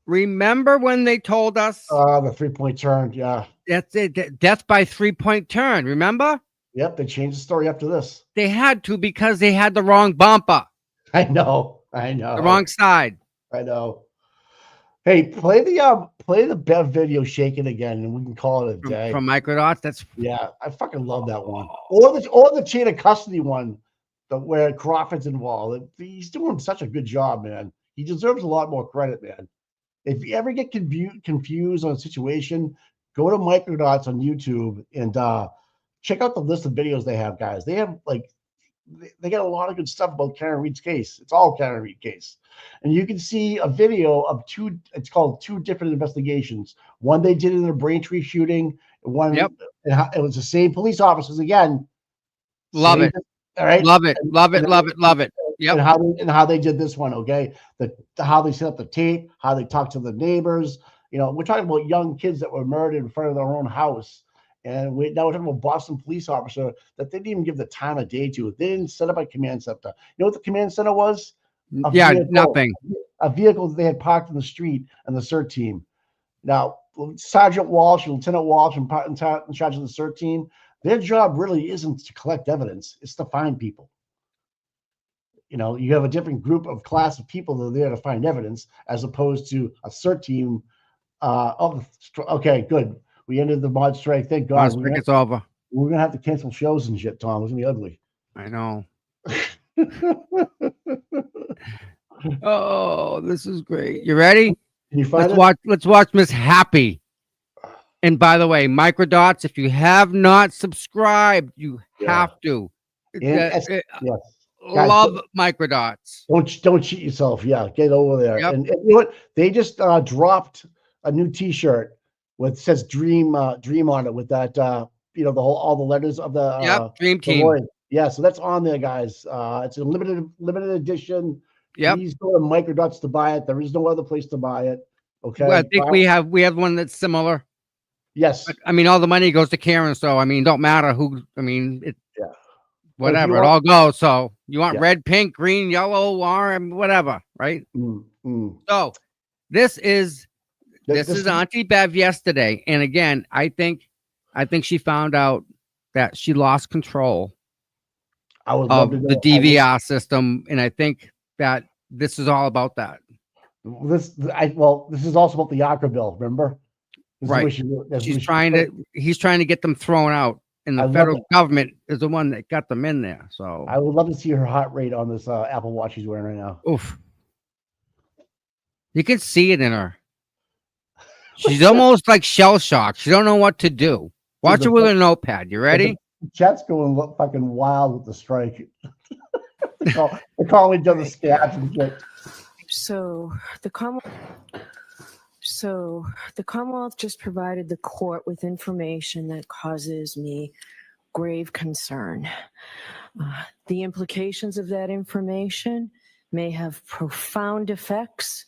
Remember when they told us The 3-point turn, yeah. that's it, death by 3-point turn? Remember? Yep, they changed the story after this. They had to because they had the wrong bumper, I know. the wrong side. I know. Hey, play the Bev video shaking again, and we can call it a day. From Microdots. That's Yeah, I fucking love that one. Or the chain of custody one, where Crawford's involved. He's doing such a good job, man. He deserves a lot more credit, man. If you ever get confused on a situation, go to Microdots on YouTube and check out the list of videos they have, guys. They have they got a lot of good stuff about Karen Reed's case. It's all Karen Reed case. And you can see a video of it's called Two Different Investigations. One they did in the Braintree shooting. One, Yep. It was the same police officers again. love it. All right. Love it. Love it. Love it. Love it. Yep. And how they did this one, okay? How they set up the tape, how they talked to the neighbors. We're talking about young kids that were murdered in front of their own house. And now we're talking about Boston police officer that they didn't even give the time of day to. They didn't set up a command center. You know what the command center was? Nothing. A vehicle that they had parked in the street and the CERT team. Now, Sergeant Walsh and Lieutenant Walsh in charge of the CERT team, their job really isn't to collect evidence. It's to find people. You have a different class of people that are there to find evidence as opposed to a CERT team. Okay, good. We ended the mod strike. Thank God. It's over. We're going to have to cancel shows and shit, Tom. It's going to be ugly. I know. Oh, this is great. You ready? Can you find it? Let's watch Miss Happy. And by the way, Microdots, if you have not subscribed, you have to. Yes. Love Microdots. Don't cheat yourself. Yeah, get over there. Yep. And you know what? They just dropped a new T-shirt with says "Dream" on it with that all the letters of the Dream Team. Yeah, so that's on there, guys. It's a limited edition. Yep. Please go to Microdots to buy it. There is no other place to buy it. Okay. Well, I think we have one that's similar. Yes. But, all the money goes to Karen, so don't matter who. Whatever, it all goes. So you want red, pink, green, yellow, orange, whatever, right? So this is Auntie Bev yesterday, and again, I think she found out that she lost control of the DVR system, and I think that this is all about that. This is also about the Yaka bill. Remember, right? He's trying to get them thrown out. And the federal government is the one that got them in there. So I would love to see her heart rate on this Apple Watch she's wearing right now. Oof. You can see it in her. She's almost like shell shocked. She don't know what to do. Watch her with a notepad. You ready? The chat's going fucking wild with the strike. They're calling each other scabs and shit. So the Commonwealth just provided the court with information that causes me grave concern. The implications of that information may have profound effects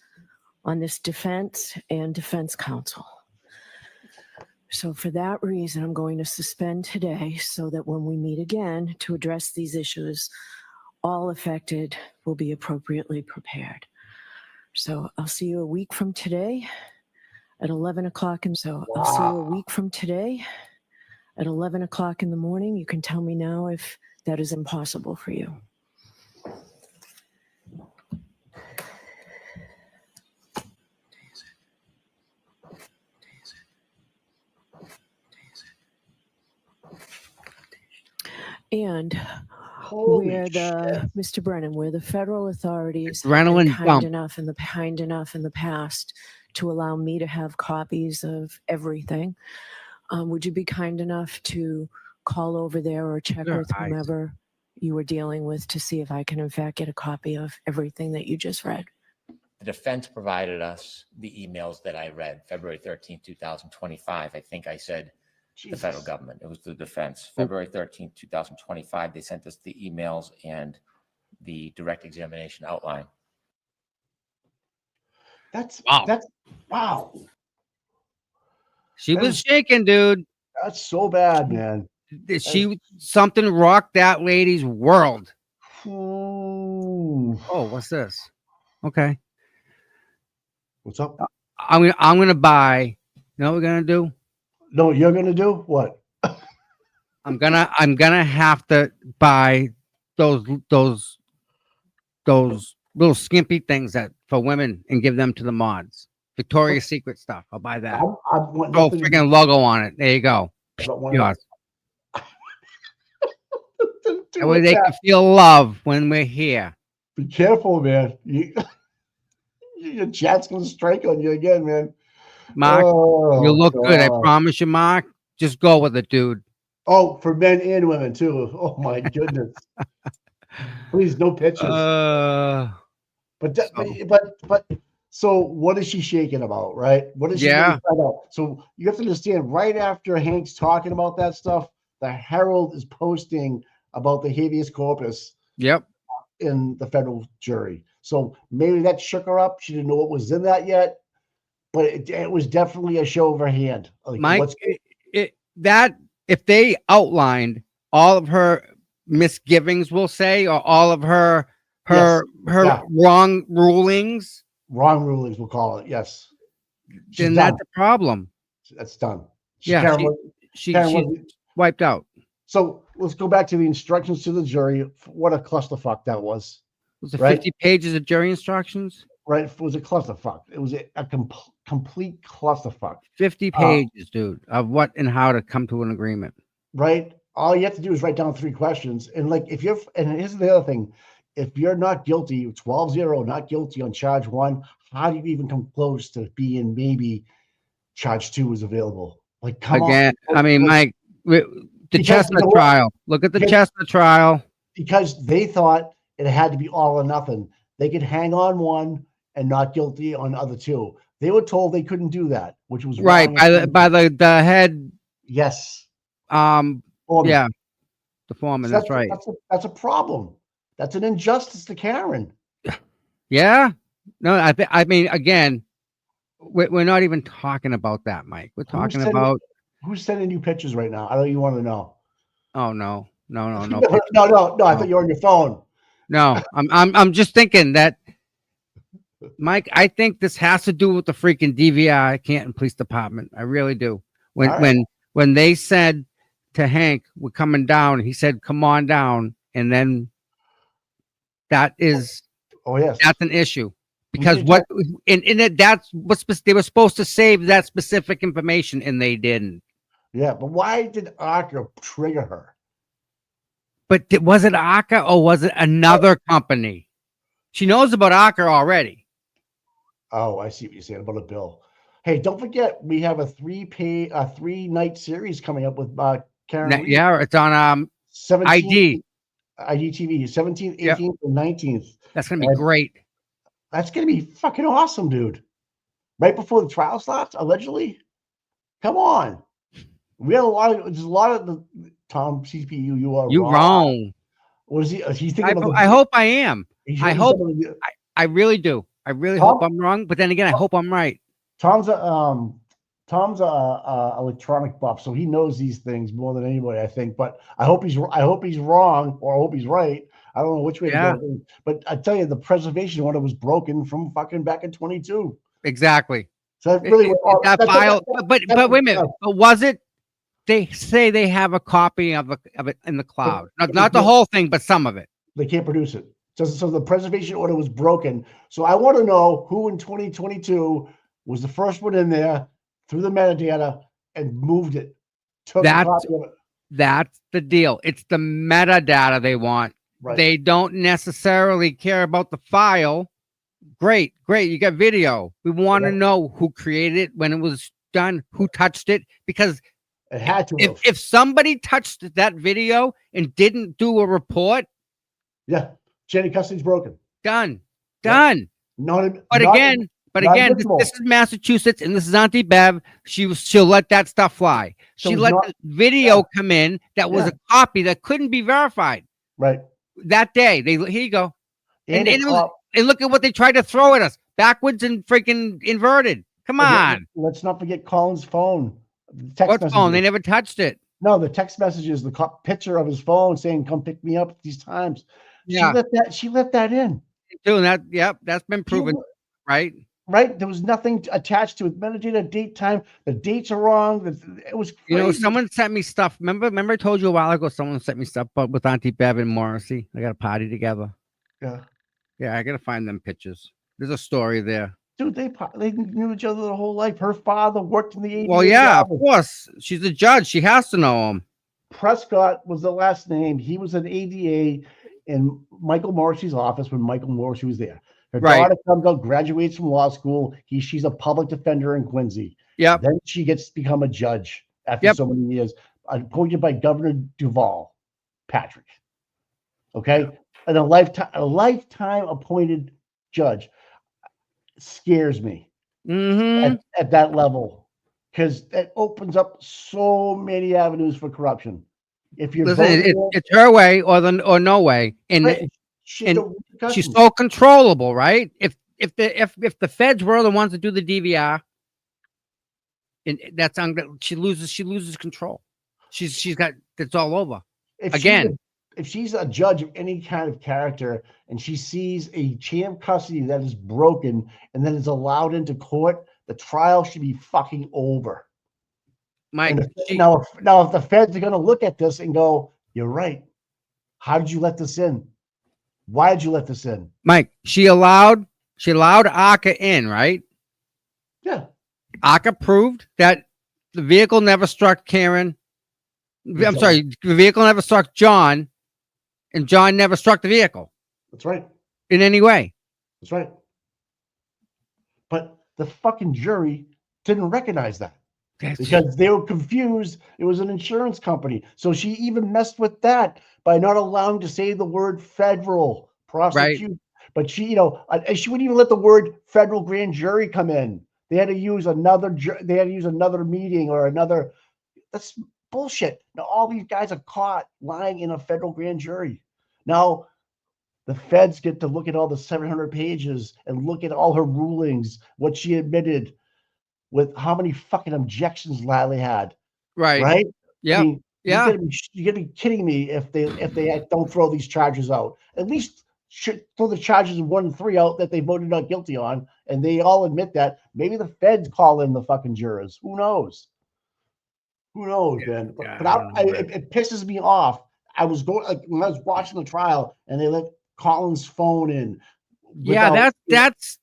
on this defense and defense counsel. So for that reason, I'm going to suspend today so that when we meet again to address these issues, all affected will be appropriately prepared. So I'll see you a week from today at 11 o'clock. I'll see you a week from today at 11 o'clock in the morning. You can tell me now if that is impossible for you. And Mr. Brennan, where the federal authorities have been kind enough in the past to allow me to have copies of everything. Would you be kind enough to call over there or check Sure, with whomever you were dealing with to see if I can in fact get a copy of everything that you just read? The defense provided us the emails that I read, February 13th, 2025. I think I said the federal Jesus. government. It was the defense. February 13th, 2025. They sent us the emails and the direct examination outline. Wow. That's wow. She That was is- shaking, dude. That's so bad, man. She something rocked that lady's world. Ooh. Oh, what's this? Okay. What's up? I'm gonna buy. You know what we're gonna do? No, you're gonna do what? I'm gonna have to buy those little skimpy things that for women and give them to the mods. Victoria's Secret stuff. I'll buy that. I want Oh, nothing to freaking logo on it. There you go. do with Yours. do That way with they that. can feel love when we're here. Be careful, man. Your chat's gonna strike on you again, man. Mark, Oh, you look good. I God. promise you, Mark. Just go with it, dude. Oh, for men and women too. Oh my goodness. Please, no pictures. But, that- but so what is she shaking about, right? What is she Yeah. really find out? So you have to understand, right after Hank's talking about that stuff, the Herald is posting about the habeas corpus Yep. in the federal jury. So maybe that shook her up. She didn't know what was in that yet, but it was definitely a show of her hand. Like, Mike, what's- that if they outlined all of her misgivings, we'll say, or all of her yeah. wrong rulings, wrong rulings, we'll call it. Yes. She's then done. that's a problem. That's done. Yeah, Karen, She Karen, she's wiped out. so let's go back to the instructions to the jury. What a clusterfuck that was. Was it Right. 50 pages of jury instructions? Right? It was a clusterfuck. It was a complete clusterfuck. 50 pages, dude, of what and how to come to an agreement. Right? All you have to do is write down 3 questions. And like if you're, and here's the other thing, if you're not guilty, 12-0, not guilty on charge 1, how do you even come close to being maybe charge 2 is available? Like, come Again, on. I mean, Like, Mike, the Because you Chestnut know what? trial. Look at the Because- Chestnut trial. because they thought it had to be all or nothing. They could hang on 1 and not guilty on other 2. They were told they couldn't do that, which was Right, wrong. by the head, Yes. foreman, the foreman, So that's right. That's a problem. That's an injustice to Karen. Yeah. No, I mean, again, we're not even talking about that, Mike. We're talking sending- about, Who's sending you pictures right now? I don't even want to know. oh no. No, No. I thought you were on your phone. No, I'm just thinking that, Mike, I think this has to do with the freaking DVI Canton Police Department. I really do. All right. When they said to Hank, we're coming down, he said, come on down. And then that's Oh yes. an issue because did what in it, that's what they were supposed to save that specific information and they didn't. Yeah, but why did Arca trigger her? But was it ACA or was it another company? She knows about ACA already. Oh, I see what you're saying about a bill. Hey, don't forget we have a 3-night series coming up with Karen. Reed. Yeah, it's on 17th ID. IDTV, 17th, 18th, Yep. and 19th. That's gonna be And- great. That's gonna be fucking awesome, dude. Right before the trial starts, allegedly. Come on. We had there's a lot of the Tom CPU. You wrong. What is he? He's thinking about I hope I am. he's I thinking hope- about the- I really do. I really Tom- hope I'm wrong. But then again, I hope I'm right. Tom's a electronic buff, so he knows these things more than anybody, I think. But I hope he's wrong, or I hope he's right. I don't know which way Yeah. to go. But I tell you, the preservation order was broken from fucking back in 22. Exactly. So that really That file. But wait a minute. But was it? They say they have a copy of it in the cloud. Not the whole thing, but some of it. They can't produce it. So the preservation order was broken. So I want to know who in 2022 was the first one in there through the metadata and moved it. Took a That's- copy of it. That's the deal. It's the metadata they want. Right. They don't necessarily care about the file. Great. You got video. We want to Right. know who created it, when it was done, who touched it, because It had to If have. if somebody touched that video and didn't do a report, Yeah. Chain of custody's broken. done, Yeah. done. Not, But not- again, not this admissible. is Massachusetts, and this is Auntie Bev. She'll let that stuff fly. So She it's let not- the video yeah. come in that was Yeah. a copy that couldn't be verified Right. that day. Here you go. And the it was- cop- And look at what they tried to throw at us, backwards and freaking inverted. Come on. Let's not forget Colin's phone. The text What phone? They messages. never touched it. No, the text messages, the picture of his phone saying, "Come pick me up" these times. Yeah. She let that in. Doing that. Yep. That's been She proven, let- right? Right? There was nothing attached to it. Metadata, date, time. The dates are wrong. It was crazy. You know, someone sent me stuff. Remember I told you a while ago, someone sent me stuff with Auntie Bev and Morrissey. They got a party together. Yeah. Yeah, I gotta find them pictures. There's a story there. Dude, they knew each other their whole life. Her father worked in the ADA. Well, yeah, of office. course. She's a judge. She has to know him. Prescott was the last name. He was an ADA in Michael Morrissey's office when Michael Morrissey was there. Her Right. daughter comes out, graduates from law school. She's a public defender in Quincy. Yep. Then she gets to become a judge after Yep. so many years, appointed by Governor Duval Patrick. Okay, and a lifetime appointed judge scares me Mm-hmm. at that level because it opens up so many avenues for corruption. If you're Listen, voting it's her way or no way, and right, shit, and the repercussions. she's so controllable, right? If the feds were the ones to do the DVR, and she loses control. She's got it's all over. If she's a judge of any kind of character and she sees a chain of custody that is broken and then is allowed into court, the trial should be fucking over. Mike, Now if the feds are going to look at this and go, "You're right. How did you let this in? Why did you let this in?" Mike, she allowed Aka in, right? Yeah. Aka proved that the vehicle never struck Karen. I'm sorry, the vehicle never struck John, and John never struck the vehicle That's right. in any way. That's right. But the fucking jury didn't recognize that. Because they were confused. It was an insurance company. So she even messed with that by not allowing to say the word federal prosecute. But she, she wouldn't even let the word federal grand jury come in. They had to use another meeting or another. That's bullshit. Now all these guys are caught lying in a federal grand jury. Now the feds get to look at all the 700 pages and look at all her rulings, what she admitted, with how many fucking objections Lally had. Right? Yeah. I mean, Yeah. You gotta be kidding me if they don't throw these charges out. At least throw the charges of 1 and 3 out that they voted not guilty on, and they all admit that. Maybe the feds call in the fucking jurors. Who knows? Who knows, man? yeah, But I don't know, it pisses me off. I was going when I was watching the trial, and they let Colin's phone in. Yeah, without- that's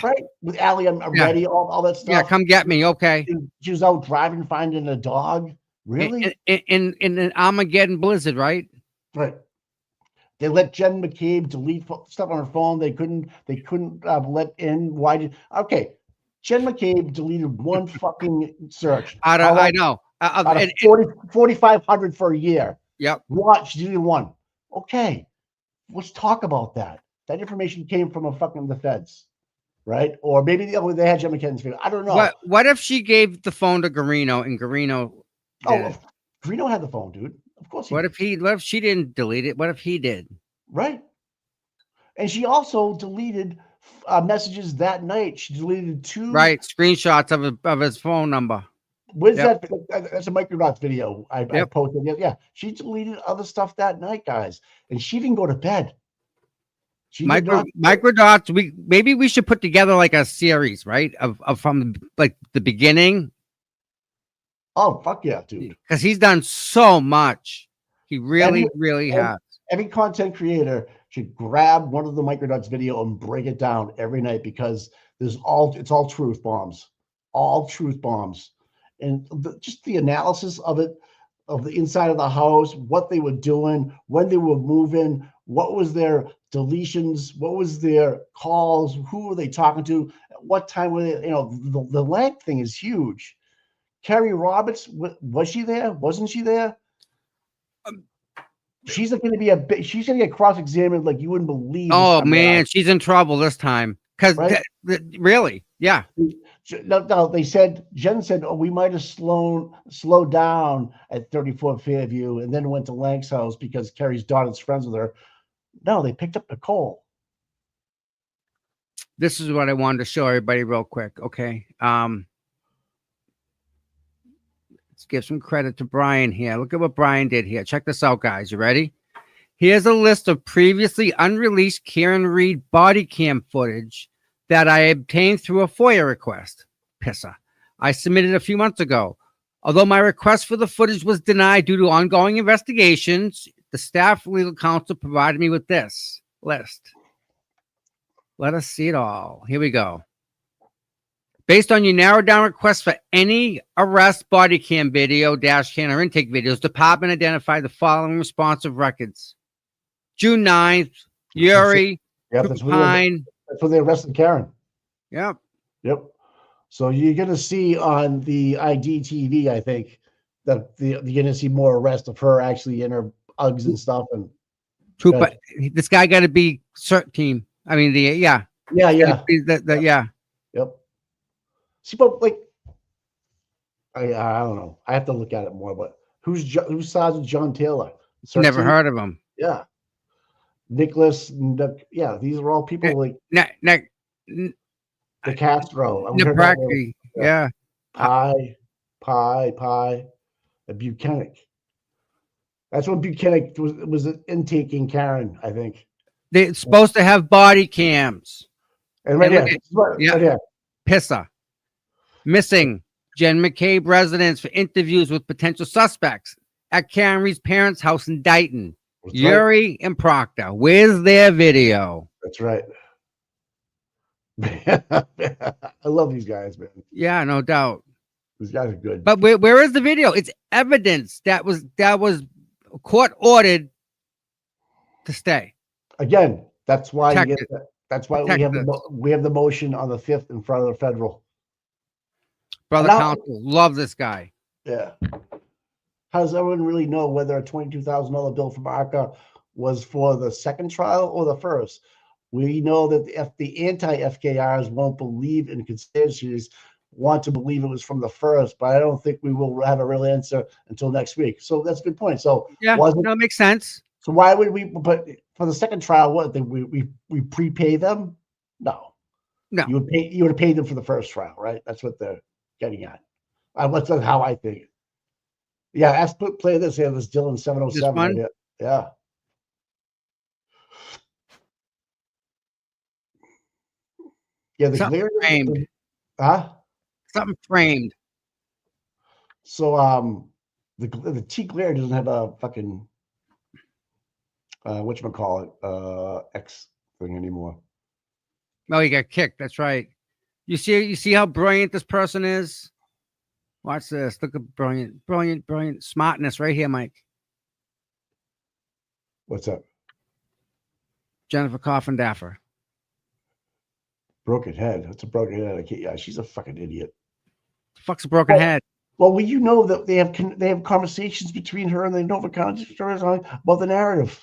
right with Allie. I'm ready. All that stuff. yeah. Come get me, okay? She was out driving, finding a dog. Really? In an Armageddon blizzard, right? Right. They let Jen McCabe delete stuff on her phone. They couldn't let in. Why did? Okay, Jen McCabe deleted one fucking search. I know. Out of 4,500 for a year. Yep. What? She deleted one. Okay, let's talk about that. That information came from the feds, right? Or maybe they had Jen McCabe's video. I don't know. What if she gave the phone to Garino and Garino? Greeno had the phone, dude. Of course. What if she didn't delete it? What if he did? Right. And she also deleted messages that night. She deleted 2 screenshots of his phone number. Where's that? That's a Microdot video I posted. Yeah. She deleted other stuff that night, guys. And she didn't go to bed. Microdots. Maybe we should put together like a series, right? Of from like the beginning. Oh, fuck yeah, dude. Because he's done so much. He really has. Every content creator should grab one of the Microdots video and break it down every night because it's all truth bombs. All truth bombs. And just the analysis of it, of the inside of the house, what they were doing, when they were moving, what was their deletions, what was their calls, who were they talking to, at what time were they, the length thing is huge. Carrie Roberts, was she there? Wasn't she there? She's going to be she's going to get cross-examined like you wouldn't believe. Oh man, she's in trouble this time. Because Right? really, yeah. No, they said, Jen said, oh, we might have slowed down at 34 Fairview and then went to Lank's house because Carrie's daughter's friends with her. No, they picked up Nicole. This is what I wanted to show everybody real quick. Okay. Let's give some credit to Brian here. Look at what Brian did here. Check this out, guys. You ready? Here's a list of previously unreleased Karen Reed body cam footage that I obtained through a FOIA request. Pisser. I submitted a few months ago. Although my request for the footage was denied due to ongoing investigations, the staff legal counsel provided me with this list. Let us see it all. Here we go. Based on your narrowed down request for any arrest body cam video, dash cam, or intake videos, department identified the following responsive records. June 9th, Yuri, Yeah, Pine. that's when they arrested Karen. Yep. Yep. So you're going to see on the IDTV, I think, that you're going to see more arrests of her actually in her Uggs and stuff. And Trooper, this guy got to be CERT team. I mean, yeah. yeah. Yeah. Yep. See, but like, I don't know. I have to look at it more. But who's Sergeant John Taylor? Never heard of him. Yeah. Nicholas. Yeah, these are all people like the Castro. Nebraska. Yeah. Pie, and Buchanan. That's when Buchanan was intaking Karen, I think. They're supposed to have body cams. And right And here, look right here. Pisser. Missing Jen McCabe residence for interviews with potential suspects at Karen Reed's parents' house in Dayton. That's right. Yuri and Proctor. Where's their video? That's right. I love these guys, man. Yeah, no doubt. These guys are good. But where is the video? It's evidence that was court ordered to stay. Again, that's why you get Protected. that's why Protected. we have the motion on the 5th in front of the federal. Brother Now- counsel, love this guy. Yeah. How does everyone really know whether a $22,000 bill from ARCA was for the second trial or the first? We know that the anti-FKRs won't believe in conspiracies, want to believe it was from the first, but I don't think we will have a real answer until next week. So that's a good point. So Yeah, wasn't- that makes sense. so why would we? But for the second trial, what we prepay them? No. You would have paid them for the first trial, right? That's what they're getting at. That's how I think. Yeah, play this here. This Dylan 707. This one? Right here. Yeah. Yeah, the Something clear framed. Huh? Something framed. So the T Glare doesn't have a fucking whatchamacallit, X thing anymore. Oh, he got kicked. That's right. You see how brilliant this person is? Watch this. Look at brilliant smartness right here, Mike. What's up? Jennifer Coffindaffer. Broken head. That's a broken head. I can't, yeah, she's a fucking idiot. Fuck's a broken head. Well, you know that they have conversations between her and the Nova Contractors about the narrative.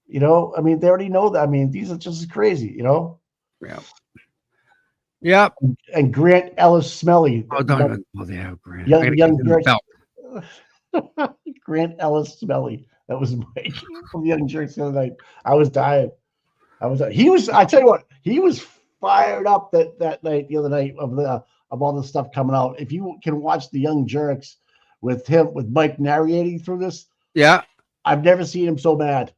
You know, I mean, they already know that. I mean, these are just crazy, you know? Yeah. Yep. And Grant Ellis Smelly. Oh, don't even go there, Grant. Young- I gotta young get him a Grant- belt. Grant Ellis Smelly. That was Mike from the Young Jerks the other night. I was dying. I tell you what, he was fired up that night, the other night of all the stuff coming out. If you can watch the Young Jerks with Mike narrating through this, Yeah. I've never seen him so mad.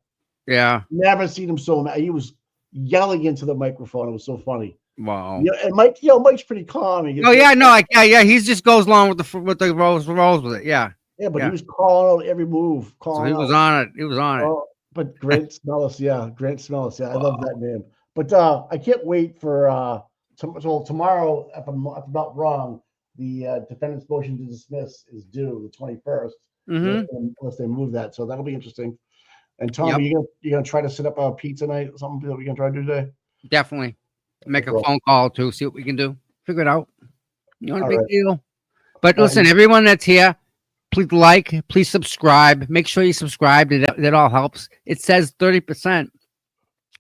Yeah. Never seen him so mad. He was yelling into the microphone. It was so funny. Wow. Yeah, and Mike's pretty calm. Oh yeah, no, yeah. He just goes along with the rolls with it. Yeah. Yeah, but Yeah. he was calling out every move. So he was on it. He was on it. Oh, but Grant Smellis, yeah, Grant Smellis, yeah, I love that name. But I can't wait for tomorrow. If I'm not wrong, the defendant's motion to dismiss is due the 21st, unless they move that. So that'll be interesting. And Tom, Yep. you gonna try to set up a pizza night? Something that we can try to do today? Definitely. Make a Cool. phone call too. See what we can do. Figure it out. You know, a All big right. deal. But listen, everyone that's here, please like, please subscribe. Make sure you subscribe. That all helps. It says 30%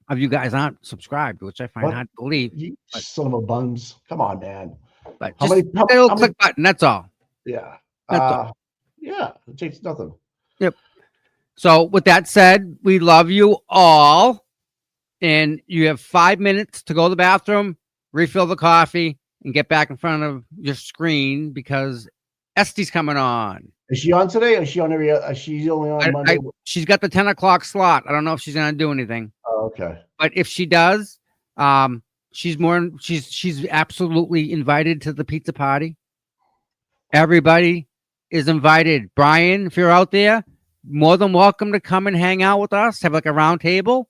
of you guys aren't subscribed, which I find What? hard to believe. You son of a buns. Come on, man. But How just many- hit that little how many- click button. That's all. Yeah. That's all. Yeah, it takes nothing. So with that said, we love you all. And you have 5 minutes to go to the bathroom, refill the coffee, and get back in front of your screen because Estee's coming on. Is she on today? Or is she on every? She's only on Monday. She's got the 10 o'clock slot. I don't know if she's gonna do anything. Oh, okay. But if she does, she's absolutely invited to the pizza party. Everybody is invited. Brian, if you're out there, more than welcome to come and hang out with us. Have like a round table.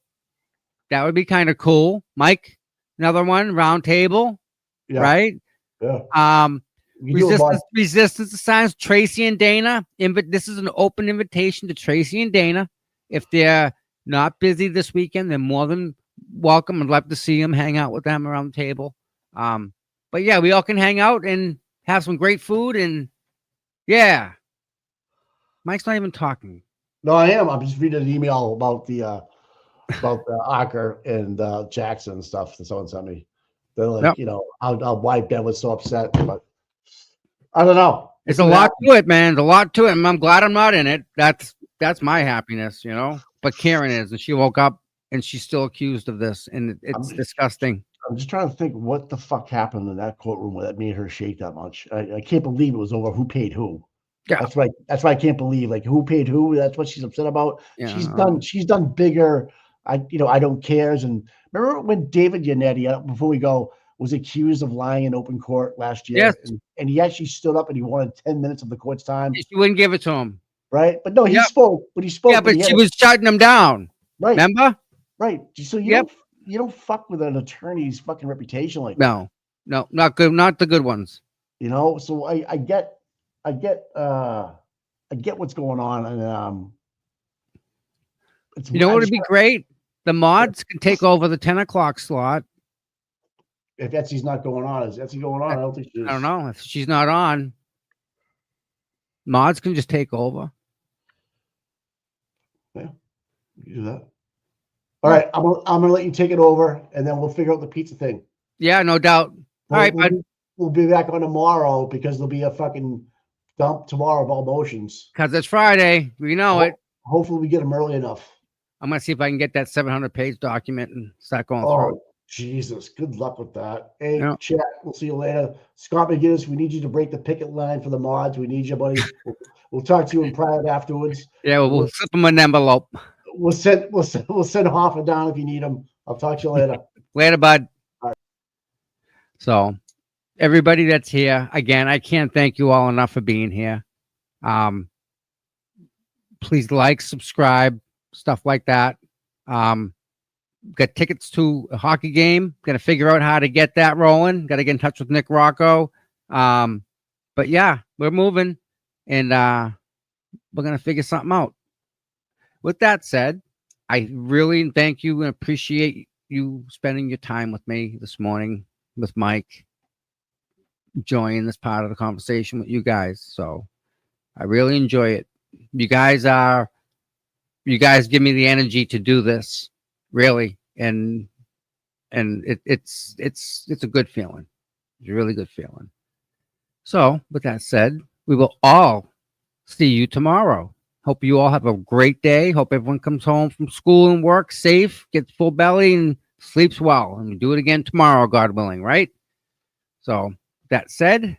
That would be kind of cool. Mike, another one, round table, Yeah. right? Yeah. You can do it, Bob. Resistance to Science, Tracy and Dana. This is an open invitation to Tracy and Dana. If they're not busy this weekend, they're more than welcome. I'd love to see them, hang out with them around the table. But yeah, we all can hang out and have some great food. And yeah, Mike's not even talking. No, I am. I'm just reading an email about the Acker and Jackson and stuff that someone sent me. They're like, Yep. you know, why Ben was so upset, but I don't know. It's a lot to it, man. There's a lot to it. And I'm glad I'm not in it. That's my happiness, you know. But Karen is, and she woke up and she's still accused of this, and it's disgusting. I'm just trying to think what the fuck happened in that courtroom where that made her shake that much. I can't believe it was over who paid who. Yeah. That's why I can't believe, like, who paid who. That's what she's upset about. Yeah. She's done bigger. I don't cares. And remember when David Yannetti, before we go, was accused of lying in open court last year? Yes. And he actually stood up and he wanted 10 minutes of the court's time. She wouldn't give it to him. Right. But no, he Yep. spoke. But he spoke. Yeah, but he she had- was shutting him down. right. Remember? Right. So Yep. you don't fuck with an attorney's fucking reputation like that. No, not good. Not the good ones. You know, so I get what's going on, and it's, You know I what would just be want- great? The mods can take over the 10 o'clock slot. if Etsy's not going on, is Etsy going on? I don't think she is. I don't know if she's not on. Mods can just take over. You can do that. All right, I'm gonna let you take it over, and then we'll figure out the pizza thing. Yeah, no doubt. All right, bud. We'll be back on tomorrow because there'll be a fucking dump tomorrow of all motions. Because it's Friday. We know it. Hopefully, we get them early enough. I'm gonna see if I can get that 700-page document and start going through. Oh, Jesus. Good luck with that. Hey, Yeah. chat. We'll see you later. Scott McGinnis, we need you to break the picket line for the mods. We need you, buddy. We'll talk to you in private afterwards. Yeah, we'll slip them an envelope. We'll send Hoffa down if you need him. I'll talk to you later. Later, bud. All right. So, everybody that's here, again, I can't thank you all enough for being here. Please like, subscribe, stuff like that. Got tickets to a hockey game. Got to figure out how to get that rolling. Got to get in touch with Nick Rocco. But yeah, we're moving, and we're gonna figure something out. With that said, I really thank you and appreciate you spending your time with me this morning with Mike, enjoying this part of the conversation with you guys. So I really enjoy it. You guys give me the energy to do this, really, and it's a good feeling. It's a really good feeling. So with that said, we will all see you tomorrow. Hope you all have a great day. Hope everyone comes home from school and work safe, gets full belly, and sleeps well. And we do it again tomorrow, God willing, right? So that said,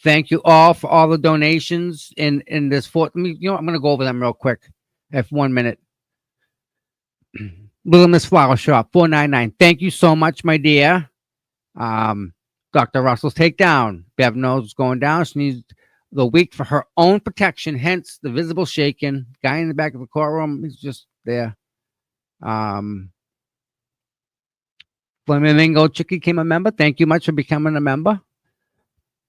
thank you all for all the donations in this I'm going to go over them real quick. I have 1 minute. Little Miss Flower Shop, 499. Thank you so much, my dear. Dr. Russell's takedown. Bev knows what's going down. She needs the week for her own protection, hence the visible shaking. Guy in the back of the courtroom, he's just there. Flamingo Chicky became a member. Thank you much for becoming a member.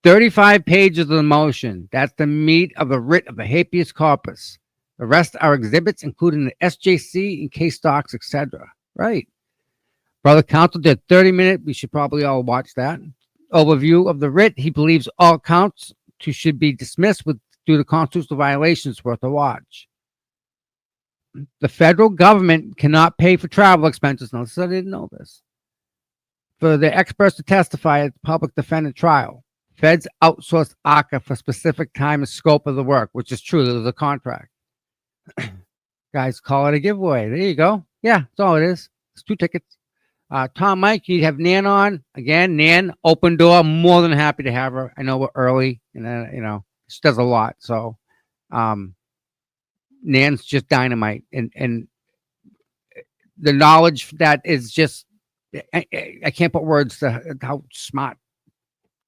35 pages of the motion. That's the meat of the writ of the habeas corpus. The rest are exhibits, including the SJC and case docs, etc. Right. Brother Counsel did 30-minute. We should probably all watch that. Overview of the writ. He believes all counts who should be dismissed due to constitutional violations worth a watch. The federal government cannot pay for travel expenses. No, I didn't know this. For the experts to testify at the public defendant trial. Feds outsource ACA for specific time and scope of the work, which is true. There was a contract. Guys, call it a giveaway. There you go. Yeah, that's all it is. It's 2 tickets. Tom, Mike, you have Nan on. Again, Nan, open door. More than happy to have her. I know we're early, and she does a lot. So, Nan's just dynamite, and the knowledge that is just, I can't put words to how smart.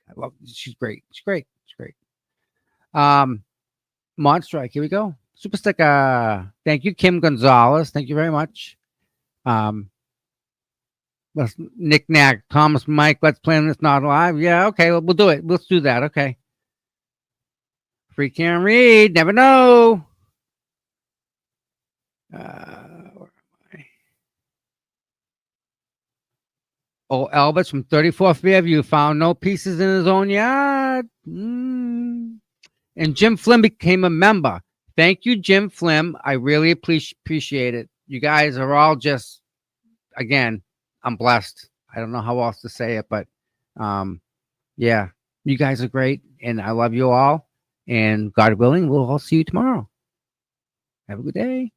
I love. She's great. She's great. Mod Strike. Here we go. Super sticker. Thank you, Kim Gonzalez. Thank you very much. Let's Nick Nack, Thomas, Mike. Let's plan this not live. Yeah, okay. We'll do it. Let's do that. Okay. Free can read. Never know. Where am I? Oh, Alberts from 34th Fairview found no pieces in his own yard. And Jim Flynn became a member. Thank you, Jim Flynn. I really appreciate it. You guys are all just, again, I'm blessed. I don't know how else to say it, but yeah, you guys are great, and I love you all. And God willing, we'll all see you tomorrow. Have a good day.